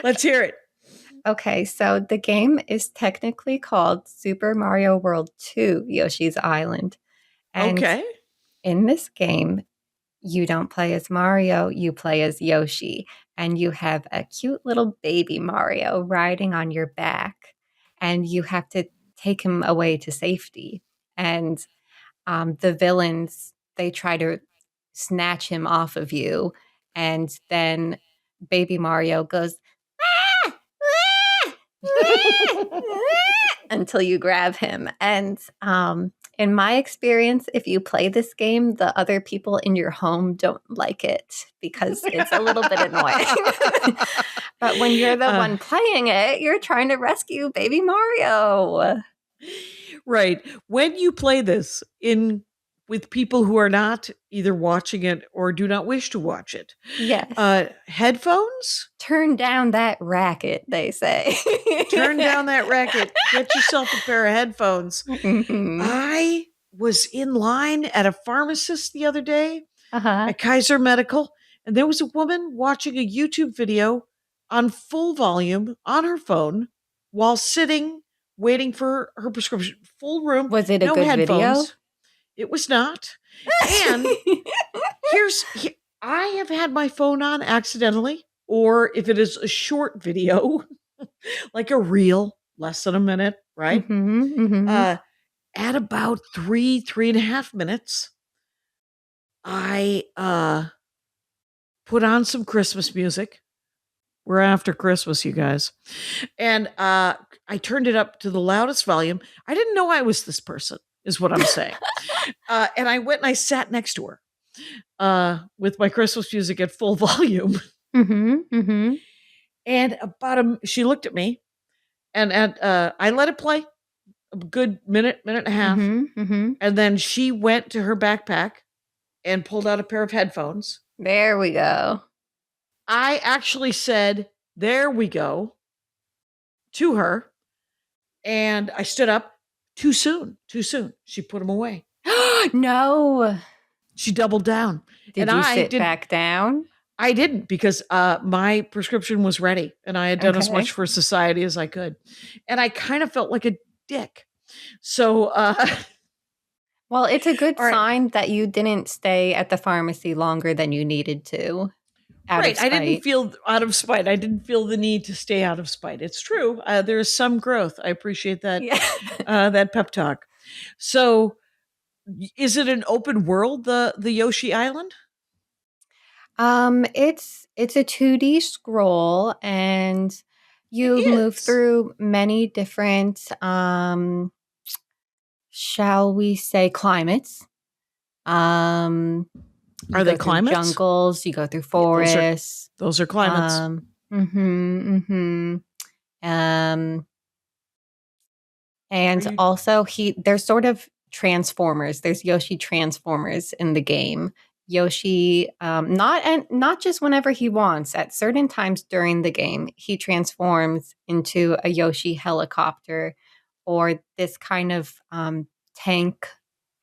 [SPEAKER 3] Let's hear it.
[SPEAKER 4] Okay, so the game is technically called Super Mario World 2 Yoshi's Island. And
[SPEAKER 3] Okay.
[SPEAKER 4] in this game, you don't play as Mario, you play as Yoshi. And you have a cute little baby Mario riding on your back. And you have to take him away to safety. And the villains, they try to snatch him off of you. And then baby Mario goes, until you grab him. And in my experience, if you play this game, the other people in your home don't like it because it's a little bit annoying. But when you're the one playing it, you're trying to rescue baby Mario.
[SPEAKER 3] Right. When you play this with people who are not either watching it or do not wish to watch it,
[SPEAKER 4] Yes.
[SPEAKER 3] headphones?
[SPEAKER 4] Turn down that racket, they say.
[SPEAKER 3] Turn down that racket. Get yourself a pair of headphones.
[SPEAKER 4] Mhm.
[SPEAKER 3] I was in line at a pharmacist the other day
[SPEAKER 4] Uh-huh.
[SPEAKER 3] at Kaiser Medical, and there was a woman watching a YouTube video on full volume on her phone while sitting waiting for her prescription. Full room,
[SPEAKER 4] Was it a
[SPEAKER 3] no
[SPEAKER 4] good
[SPEAKER 3] headphones.
[SPEAKER 4] video?
[SPEAKER 3] It was not. And I have had my phone on accidentally, or if it is a short video, like a reel, less than a minute, right? At about 3.5 minutes, I put on some Christmas music. We're after Christmas, you guys. And I turned it up to the loudest volume. I didn't know I was this person, is what I'm saying. And I went and I sat next to her with my Christmas music at full volume. And she looked at me, and I let it play a good minute and a half. And then she went to her backpack and pulled out a pair of headphones.
[SPEAKER 4] There we go.
[SPEAKER 3] I actually said, "There we go," to her. And I stood up. Too soon. She put them away.
[SPEAKER 4] No.
[SPEAKER 3] She doubled down.
[SPEAKER 4] Did you sit back down?
[SPEAKER 3] I didn't, because my prescription was ready and I had done as much for society as I could. And I kind of felt like a dick. So,
[SPEAKER 4] well, it's a good sign that you didn't stay at the pharmacy longer than you needed to.
[SPEAKER 3] Right. I didn't feel out of spite. I didn't feel the need to stay out of spite. It's true. There is some growth. I appreciate that, that pep talk. So is it an open world, the Yoshi Island?
[SPEAKER 4] It's a 2D scroll, and you move through many different, shall we say, climates.
[SPEAKER 3] Are they climates?
[SPEAKER 4] Jungles. You go through forests.
[SPEAKER 3] Those are climates.
[SPEAKER 4] And also there's sort of transformers. There's Yoshi transformers in the game. Yoshi, not just whenever he wants. At certain times during the game, he transforms into a Yoshi helicopter, or this kind of tank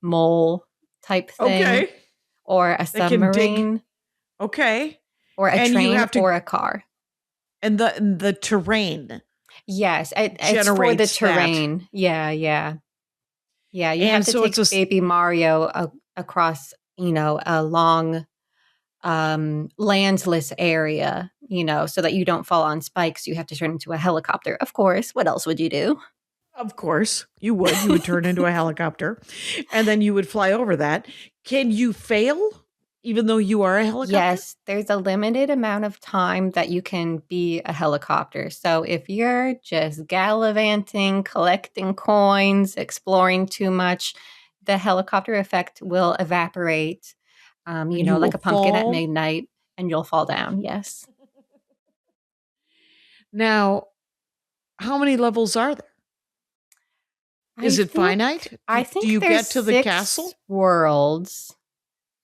[SPEAKER 4] mole type thing, or a submarine, or a train, or a car.
[SPEAKER 3] And the terrain,
[SPEAKER 4] yes, it's for the terrain. Yeah. You have to take Baby Mario across, a long, landless area, so that you don't fall on spikes. You have to turn into a helicopter. Of course. What else would you do?
[SPEAKER 3] Of course, you would. You would turn into a helicopter, and then you would fly over that. Can you fail, even though you are a helicopter?
[SPEAKER 4] Yes, there's a limited amount of time that you can be a helicopter. So if you're just gallivanting, collecting coins, exploring too much, the helicopter effect will evaporate, like a pumpkin at midnight, and you'll fall down. Yes.
[SPEAKER 3] Now, how many levels are there? Is it finite?
[SPEAKER 4] I think
[SPEAKER 3] do you
[SPEAKER 4] there's
[SPEAKER 3] get to the castle?
[SPEAKER 4] Worlds,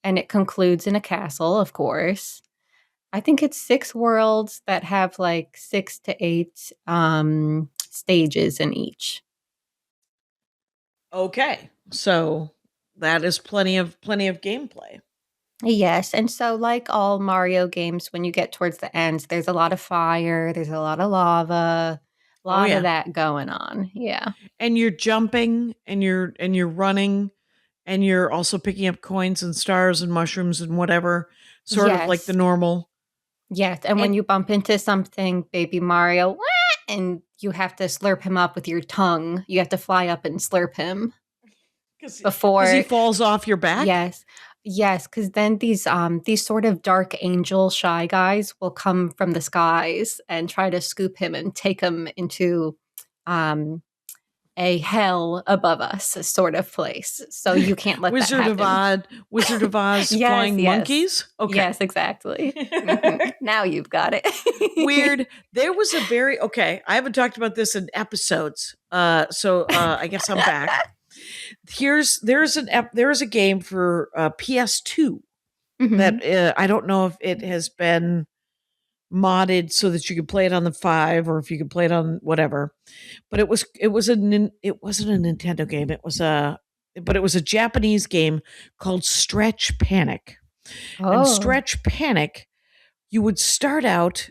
[SPEAKER 4] and it concludes in a castle, of course. I think it's 6 worlds that have like 6 to 8 stages in each.
[SPEAKER 3] Okay, so that is plenty of gameplay.
[SPEAKER 4] Yes, and so like all Mario games, when you get towards the end, there's a lot of fire, there's a lot of lava. A lot of that going on. Yeah.
[SPEAKER 3] And you're jumping and you're running, and you're also picking up coins and stars and mushrooms and whatever, sort of like the normal.
[SPEAKER 4] Yes. And when you bump into something, Baby Mario, and you have to slurp him up with your tongue. You have to fly up and slurp him before
[SPEAKER 3] he falls off your back.
[SPEAKER 4] Yes, because then these sort of dark angel shy guys will come from the skies and try to scoop him and take him into a hell above us sort of place. So you can't let that happen.
[SPEAKER 3] Wizard of Oz flying monkeys? Okay.
[SPEAKER 4] Yes, exactly. Now you've got it.
[SPEAKER 3] Weird. There was a I haven't talked about this in episodes. So I guess I'm back. There's a game for PS2 that I don't know if it has been modded so that you could play it on the 5 or if you could play it on whatever, but it wasn't a Nintendo game. It was a but it was a Japanese game called Stretch Panic. And Stretch Panic, you would start out,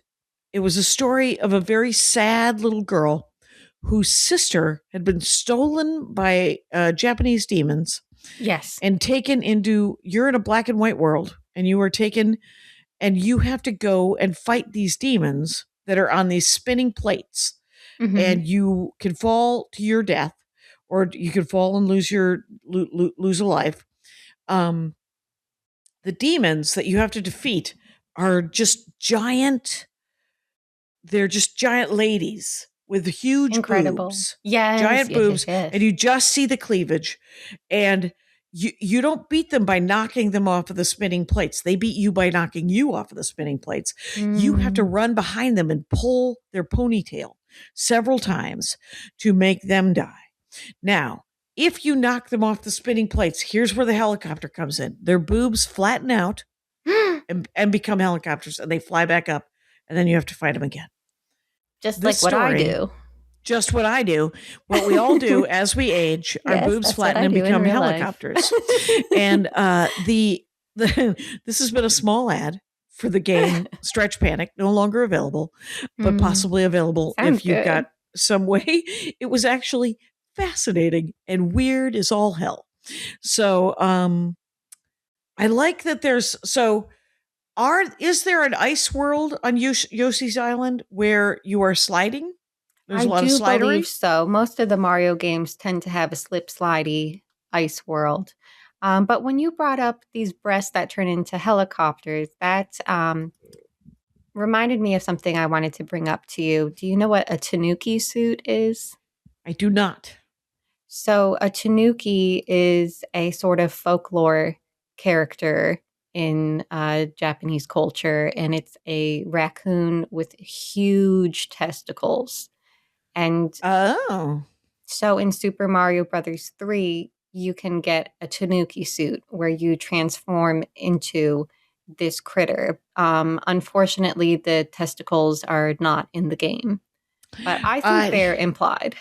[SPEAKER 3] it was a story of a very sad little girl whose sister had been stolen by Japanese demons.
[SPEAKER 4] Yes.
[SPEAKER 3] And taken into, you're in a black and white world, and you are taken, and you have to go and fight these demons that are on these spinning plates. And you can fall to your death, or you can fall and lose a life. The demons that you have to defeat are just giant. They're just giant ladies with huge boobs.
[SPEAKER 4] Yes,
[SPEAKER 3] giant boobs.
[SPEAKER 4] Yes.
[SPEAKER 3] And you just see the cleavage. And you don't beat them by knocking them off of the spinning plates. They beat you by knocking you off of the spinning plates. You have to run behind them and pull their ponytail several times to make them die. Now, if you knock them off the spinning plates, here's where the helicopter comes in. Their boobs flatten out and become helicopters, and they fly back up, and then you have to fight them again.
[SPEAKER 4] Just like what I do.
[SPEAKER 3] Just what I do. What we all do as we age, our boobs flatten and become helicopters. And this has been a small ad for the game Stretch Panic, no longer available, but possibly available if you've got some way. It was actually fascinating and weird as all hell. So I like that is there an ice world on Yoshi's Island where you are sliding? There's a lot of sliding. I
[SPEAKER 4] believe so. Most of the Mario games tend to have a slip-slidey ice world. But when you brought up these breasts that turn into helicopters, that reminded me of something I wanted to bring up to you. Do you know what a tanuki suit is?
[SPEAKER 3] I do not.
[SPEAKER 4] So a tanuki is a sort of folklore character in Japanese culture, and it's a raccoon with huge testicles. And so in Super Mario Brothers 3, you can get a tanuki suit where you transform into this critter. Unfortunately, the testicles are not in the game, but I think they're implied.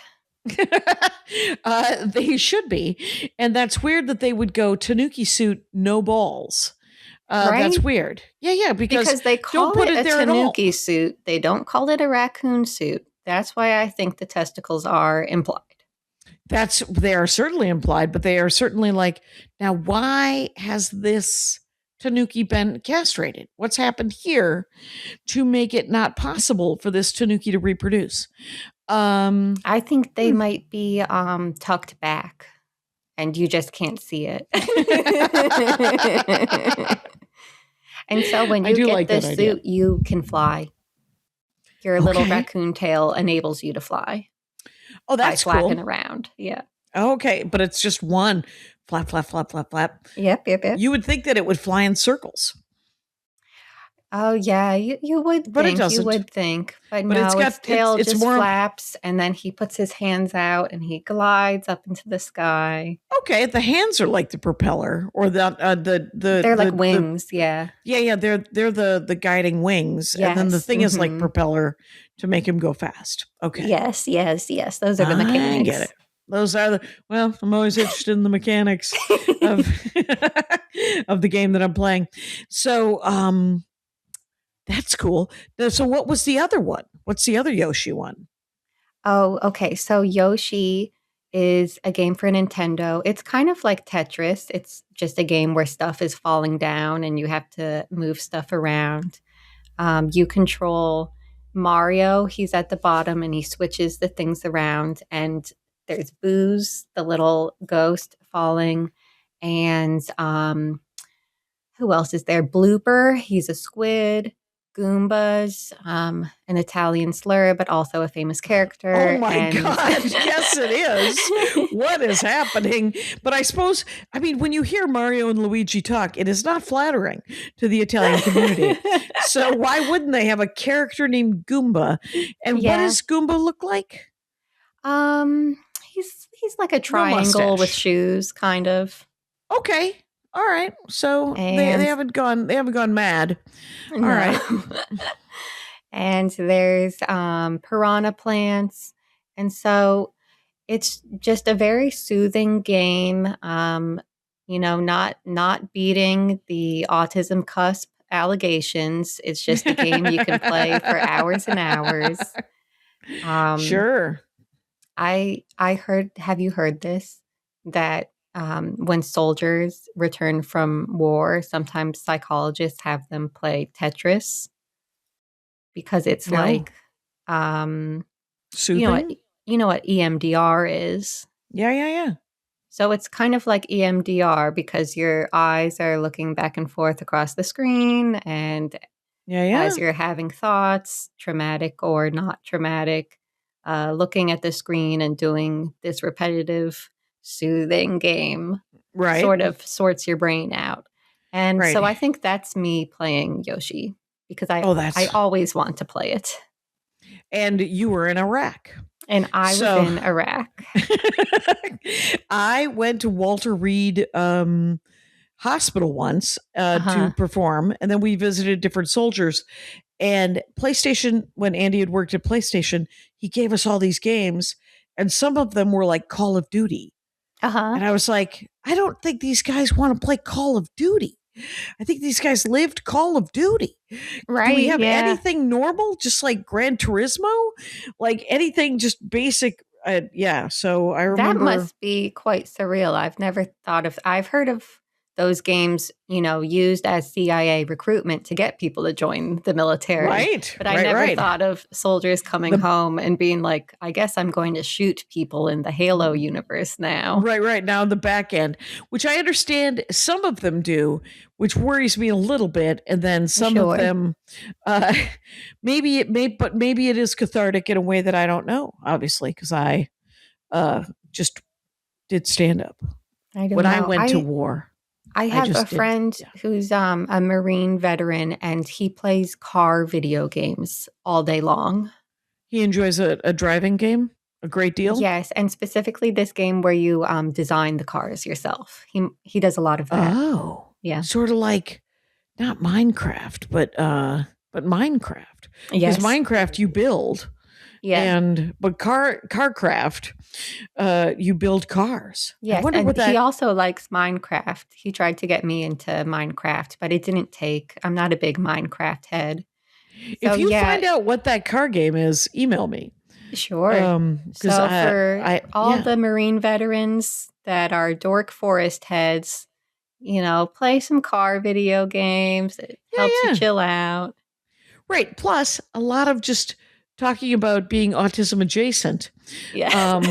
[SPEAKER 3] They should be. And that's weird that they would go tanuki suit, no balls. Right? That's weird. Yeah, because
[SPEAKER 4] they call it a tanuki suit. They don't call it a raccoon suit. That's why I think the testicles are implied.
[SPEAKER 3] They are certainly implied, but they are certainly like, now why has this tanuki been castrated? What's happened here to make it not possible for this tanuki to reproduce?
[SPEAKER 4] I think they might be tucked back and you just can't see it. And so when you get the suit, you can fly. Your little raccoon tail enables you to fly.
[SPEAKER 3] Oh, that's
[SPEAKER 4] by flapping around. Yeah.
[SPEAKER 3] Okay, but it's just one flap, flap, flap, flap, flap.
[SPEAKER 4] Yep.
[SPEAKER 3] You would think that it would fly in circles.
[SPEAKER 4] Oh, yeah, you would
[SPEAKER 3] but
[SPEAKER 4] think.
[SPEAKER 3] It doesn't.
[SPEAKER 4] You would think. But no, its tail just flaps, and then he puts his hands out, and he glides up into the sky.
[SPEAKER 3] Okay, the hands are like the propeller, or the
[SPEAKER 4] They're like wings, yeah.
[SPEAKER 3] Yeah, they're the guiding wings,
[SPEAKER 4] yes.
[SPEAKER 3] And then the thing is like propeller to make him go fast. Okay.
[SPEAKER 4] Yes. Those are the mechanics.
[SPEAKER 3] I get it. Those are I'm always interested in the mechanics of the game that I'm playing. So, that's cool. So what was the other one? What's the other Yoshi one?
[SPEAKER 4] Oh, okay. So Yoshi is a game for Nintendo. It's kind of like Tetris. It's just a game where stuff is falling down and you have to move stuff around. You control Mario. He's at the bottom and he switches the things around. And there's Booze, the little ghost, falling. And who else is there? Blooper. He's a squid. Goombas, an Italian slur, but also a famous character.
[SPEAKER 3] Oh my God. Yes, it is. What is happening? But I suppose, when you hear Mario and Luigi talk, it is not flattering to the Italian community. So why wouldn't they have a character named Goomba? And what does Goomba look like?
[SPEAKER 4] He's like a triangle with shoes, kind of.
[SPEAKER 3] Okay. All right. So they haven't gone mad. All right.
[SPEAKER 4] And there's piranha plants. And so It's just a very soothing game. Not beating the autism cusp allegations. It's just a game you can play for hours and hours.
[SPEAKER 3] Sure.
[SPEAKER 4] I heard. Have you heard this? That when soldiers return from war, sometimes psychologists have them play Tetris because it's
[SPEAKER 3] No.
[SPEAKER 4] like,
[SPEAKER 3] Soothing?
[SPEAKER 4] you know what EMDR is.
[SPEAKER 3] Yeah.
[SPEAKER 4] So it's kind of like EMDR because your eyes are looking back and forth across the screen, and as you're having thoughts, traumatic or not traumatic, looking at the screen and doing this repetitive, soothing game sort of sorts your brain out. And so I think that's me playing Yoshi because I always want to play it.
[SPEAKER 3] And you were in Iraq.
[SPEAKER 4] And I was in Iraq.
[SPEAKER 3] I went to Walter Reed Hospital once to perform, and then we visited different soldiers. And PlayStation, when Andy had worked at PlayStation, he gave us all these games, and some of them were like Call of Duty. And I was like, I don't think these guys want to play Call of Duty. I think these guys lived Call of Duty.
[SPEAKER 4] Right.
[SPEAKER 3] Do we have anything normal? Just like Gran Turismo? Like anything just basic? So I remember.
[SPEAKER 4] That must be quite surreal. I've heard of those games, used as CIA recruitment to get people to join the military.
[SPEAKER 3] Right.
[SPEAKER 4] But I never thought of soldiers coming home and being like, I guess I'm going to shoot people in the Halo universe now.
[SPEAKER 3] Right. Now in the back end, which I understand some of them do, which worries me a little bit. And then some of them, maybe it is cathartic in a way that I don't know, obviously, because I just did stand up when I went to war.
[SPEAKER 4] I have a friend who's a Marine veteran, and he plays car video games all day long.
[SPEAKER 3] He enjoys a driving game a great deal?
[SPEAKER 4] Yes, and specifically this game where you design the cars yourself. He does a lot of that.
[SPEAKER 3] Oh.
[SPEAKER 4] Yeah.
[SPEAKER 3] Sort of like, not Minecraft, but Minecraft.
[SPEAKER 4] Yes.
[SPEAKER 3] Because Minecraft you build.
[SPEAKER 4] Yeah.
[SPEAKER 3] But Carcraft, you build cars.
[SPEAKER 4] Yes, he also likes Minecraft. He tried to get me into Minecraft, but it didn't take. I'm not a big Minecraft head.
[SPEAKER 3] If you find out what that car game is, email me.
[SPEAKER 4] Sure. For all the Marine veterans that are Dork Forest heads, play some car video games. It helps you chill out.
[SPEAKER 3] Right. Plus, a lot of just talking about being autism adjacent.
[SPEAKER 4] Yeah.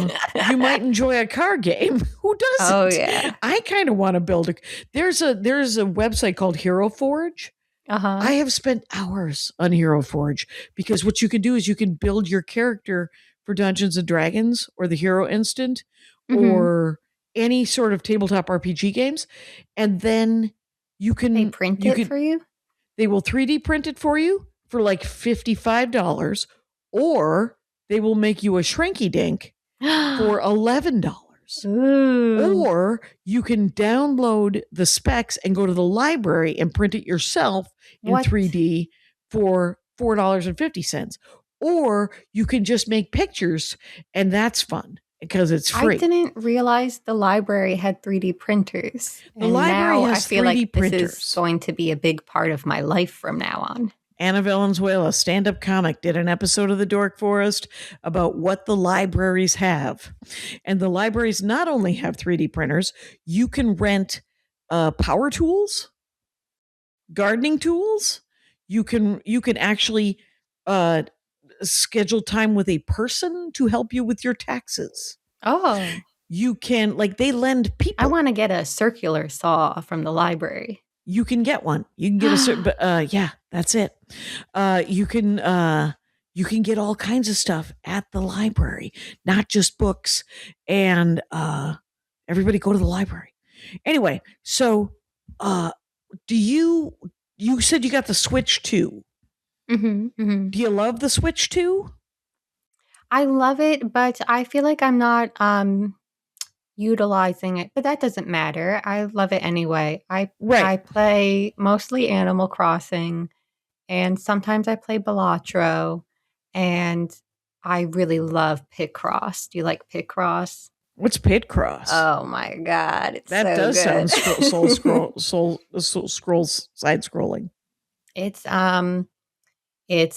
[SPEAKER 3] You might enjoy a car game. Who doesn't?
[SPEAKER 4] Oh, yeah.
[SPEAKER 3] I kind of want to build there's a website called Hero Forge. I have spent hours on Hero Forge because what you can do is you can build your character for Dungeons and Dragons or the Hero Instant or any sort of tabletop RPG games. And then you can...
[SPEAKER 4] They print it for you?
[SPEAKER 3] They will 3D print it for you for like $55, or they will make you a shrinky dink for $11.
[SPEAKER 4] Ooh.
[SPEAKER 3] Or you can download the specs and go to the library and print it yourself in 3D for $4.50. Or you can just make pictures, and that's fun because it's free.
[SPEAKER 4] I didn't realize the library had 3D printers.
[SPEAKER 3] The library has
[SPEAKER 4] I feel
[SPEAKER 3] 3D
[SPEAKER 4] like
[SPEAKER 3] printers.
[SPEAKER 4] This is going to be a big part of my life from now on.
[SPEAKER 3] Anna Valenzuela, stand-up comic, did an episode of The Dork Forest about what the libraries have. And the libraries not only have 3D printers, you can rent power tools, gardening tools. You can actually schedule time with a person to help you with your taxes.
[SPEAKER 4] Oh.
[SPEAKER 3] You can, they lend people.
[SPEAKER 4] I want to get a circular saw from the library.
[SPEAKER 3] You can get one. You can get that's it. You can get all kinds of stuff at the library, not just books. And everybody go to the library. Anyway, so you said you got the Switch 2. Do you love the Switch 2?
[SPEAKER 4] I love it, but I feel like I'm not utilizing it, but that doesn't matter. I love it anyway. I play mostly Animal Crossing, and sometimes I play Balatro, and I really love Picross. Do you like Picross?
[SPEAKER 3] What's Pit Cross?
[SPEAKER 4] Oh my God, it's
[SPEAKER 3] that
[SPEAKER 4] so
[SPEAKER 3] does
[SPEAKER 4] good.
[SPEAKER 3] sound scrolls side scrolling.
[SPEAKER 4] It's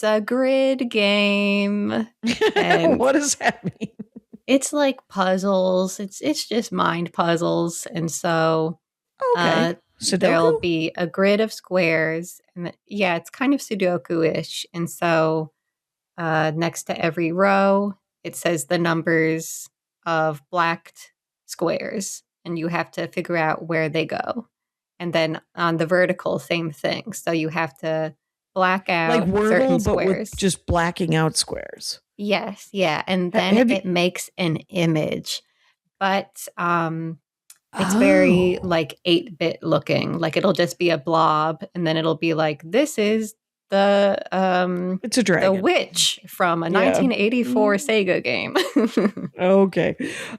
[SPEAKER 4] a grid game. And
[SPEAKER 3] what does that mean?
[SPEAKER 4] it's like puzzles. It's just mind puzzles. And so
[SPEAKER 3] Okay.
[SPEAKER 4] there'll
[SPEAKER 3] Sudoku?
[SPEAKER 4] be a grid of squares. And yeah, it's kind of Sudoku-ish. And so next to every row, it says the numbers of blacked squares. And you have to figure out where they go. And then on the vertical, same thing. So you have to black out
[SPEAKER 3] Like Wordle,
[SPEAKER 4] certain
[SPEAKER 3] but
[SPEAKER 4] squares.
[SPEAKER 3] with just blacking out squares.
[SPEAKER 4] Yes, yeah. And then it makes an image. But it's very like 8-bit looking. Like it'll just be a blob, and then it'll be like, this is the
[SPEAKER 3] it's a dragon.
[SPEAKER 4] The witch from a 1984 Sega game.
[SPEAKER 3] Okay.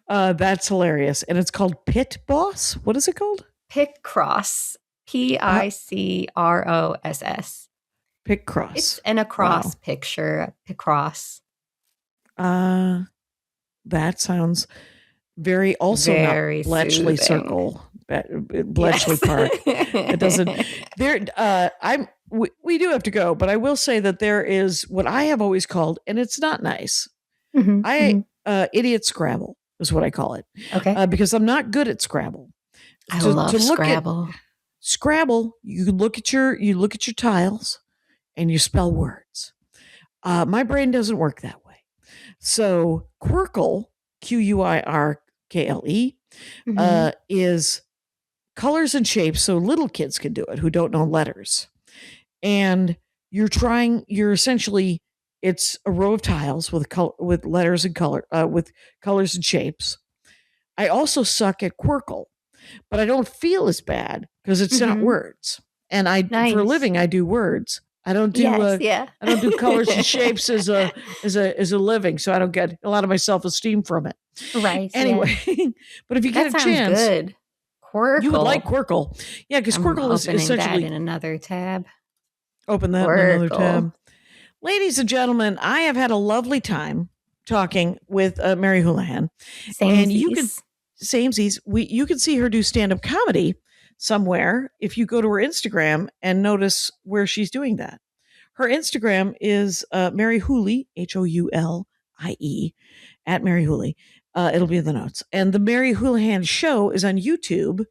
[SPEAKER 3] That's hilarious. And it's called Pit Boss? What is it called?
[SPEAKER 4] Picross. Picross.
[SPEAKER 3] Picross.
[SPEAKER 4] It's an across picture. Picross.
[SPEAKER 3] That sounds very not Bletchley
[SPEAKER 4] soothing.
[SPEAKER 3] Circle. Bletchley Park. It doesn't we do have to go, but I will say that there is what I have always called, and it's not nice. Idiot Scrabble is what I call it.
[SPEAKER 4] Okay.
[SPEAKER 3] Because I'm not good at Scrabble.
[SPEAKER 4] I love Scrabble.
[SPEAKER 3] Scrabble, you look at your tiles and you spell words. My brain doesn't work that way. So Quirkle, Quirkle, is colors and shapes so little kids can do it who don't know letters. And you're essentially, it's a row of tiles with letters and with colors and shapes. I also suck at Quirkle, but I don't feel as bad because it's not words. And for a living, I do words. I don't do I don't do colors and shapes as a living, so I don't get a lot of my self-esteem from it.
[SPEAKER 4] Right.
[SPEAKER 3] Anyway, but if you get a chance,
[SPEAKER 4] good. Quirkle.
[SPEAKER 3] You would like Quirkle. Yeah, because Quirkle is essentially
[SPEAKER 4] that in another tab.
[SPEAKER 3] Open that in another tab. Ladies and gentlemen, I have had a lovely time talking with Mary Houlihan.
[SPEAKER 4] Samesies.
[SPEAKER 3] And you can see her do stand-up comedy somewhere if you go to her Instagram and notice where she's doing that. Her Instagram is Mary Houlie, Houlie, at Mary Houlie. It'll be in the notes. And the Mary Houlihan Show is on YouTube.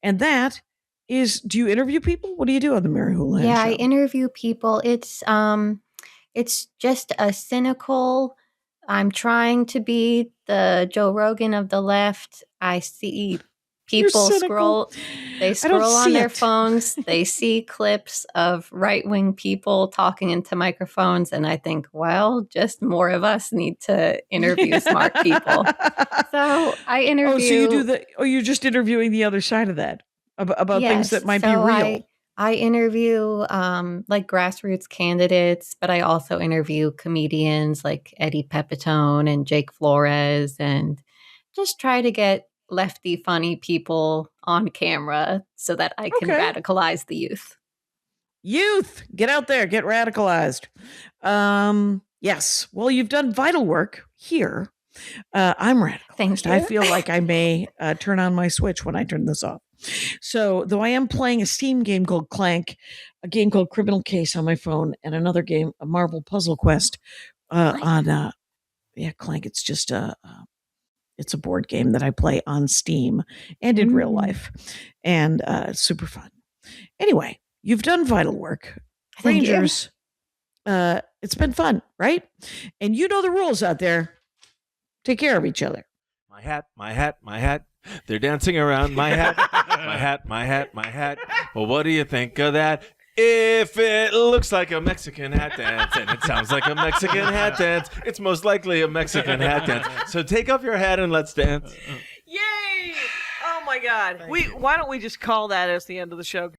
[SPEAKER 3] And that is, do you interview people? What do you do on the Mary Houlihan Show?
[SPEAKER 4] Yeah, I interview people. It's just a cynical, I'm trying to be the Joe Rogan of the left. I see people scroll on their phones. They see clips of right-wing people talking into microphones. And I think, well, just more of us need to interview smart people. So I interview.
[SPEAKER 3] Oh, so you're just interviewing the other side of that about things that might be real.
[SPEAKER 4] I interview like grassroots candidates, but I also interview comedians like Eddie Pepitone and Jake Flores, and just try to get lefty funny people on camera so that I can radicalize the youth.
[SPEAKER 3] Get out there, get radicalized. Yes. Well, you've done vital work here. I'm radicalized.
[SPEAKER 4] Thank you.
[SPEAKER 3] I feel like I may turn on my switch when I turn this off. So, though I am playing a Steam game called Clank, a game called Criminal Case on my phone, and another game, a Marvel Puzzle Quest on Clank. It's just it's a board game that I play on Steam and in real life, and it's super fun. Anyway, you've done vital work, Rangers. It's been fun, right? And you know the rules out there. Take care of each other.
[SPEAKER 5] My hat, my hat, my hat. They're dancing around my hat, my hat, my hat, my hat. Well, what do you think of that? If it looks like a Mexican hat dance and it sounds like a Mexican hat dance, it's most likely a Mexican hat dance. So take off your hat and let's dance.
[SPEAKER 3] Yay! Oh my God. Why don't we just call that as the end of the show?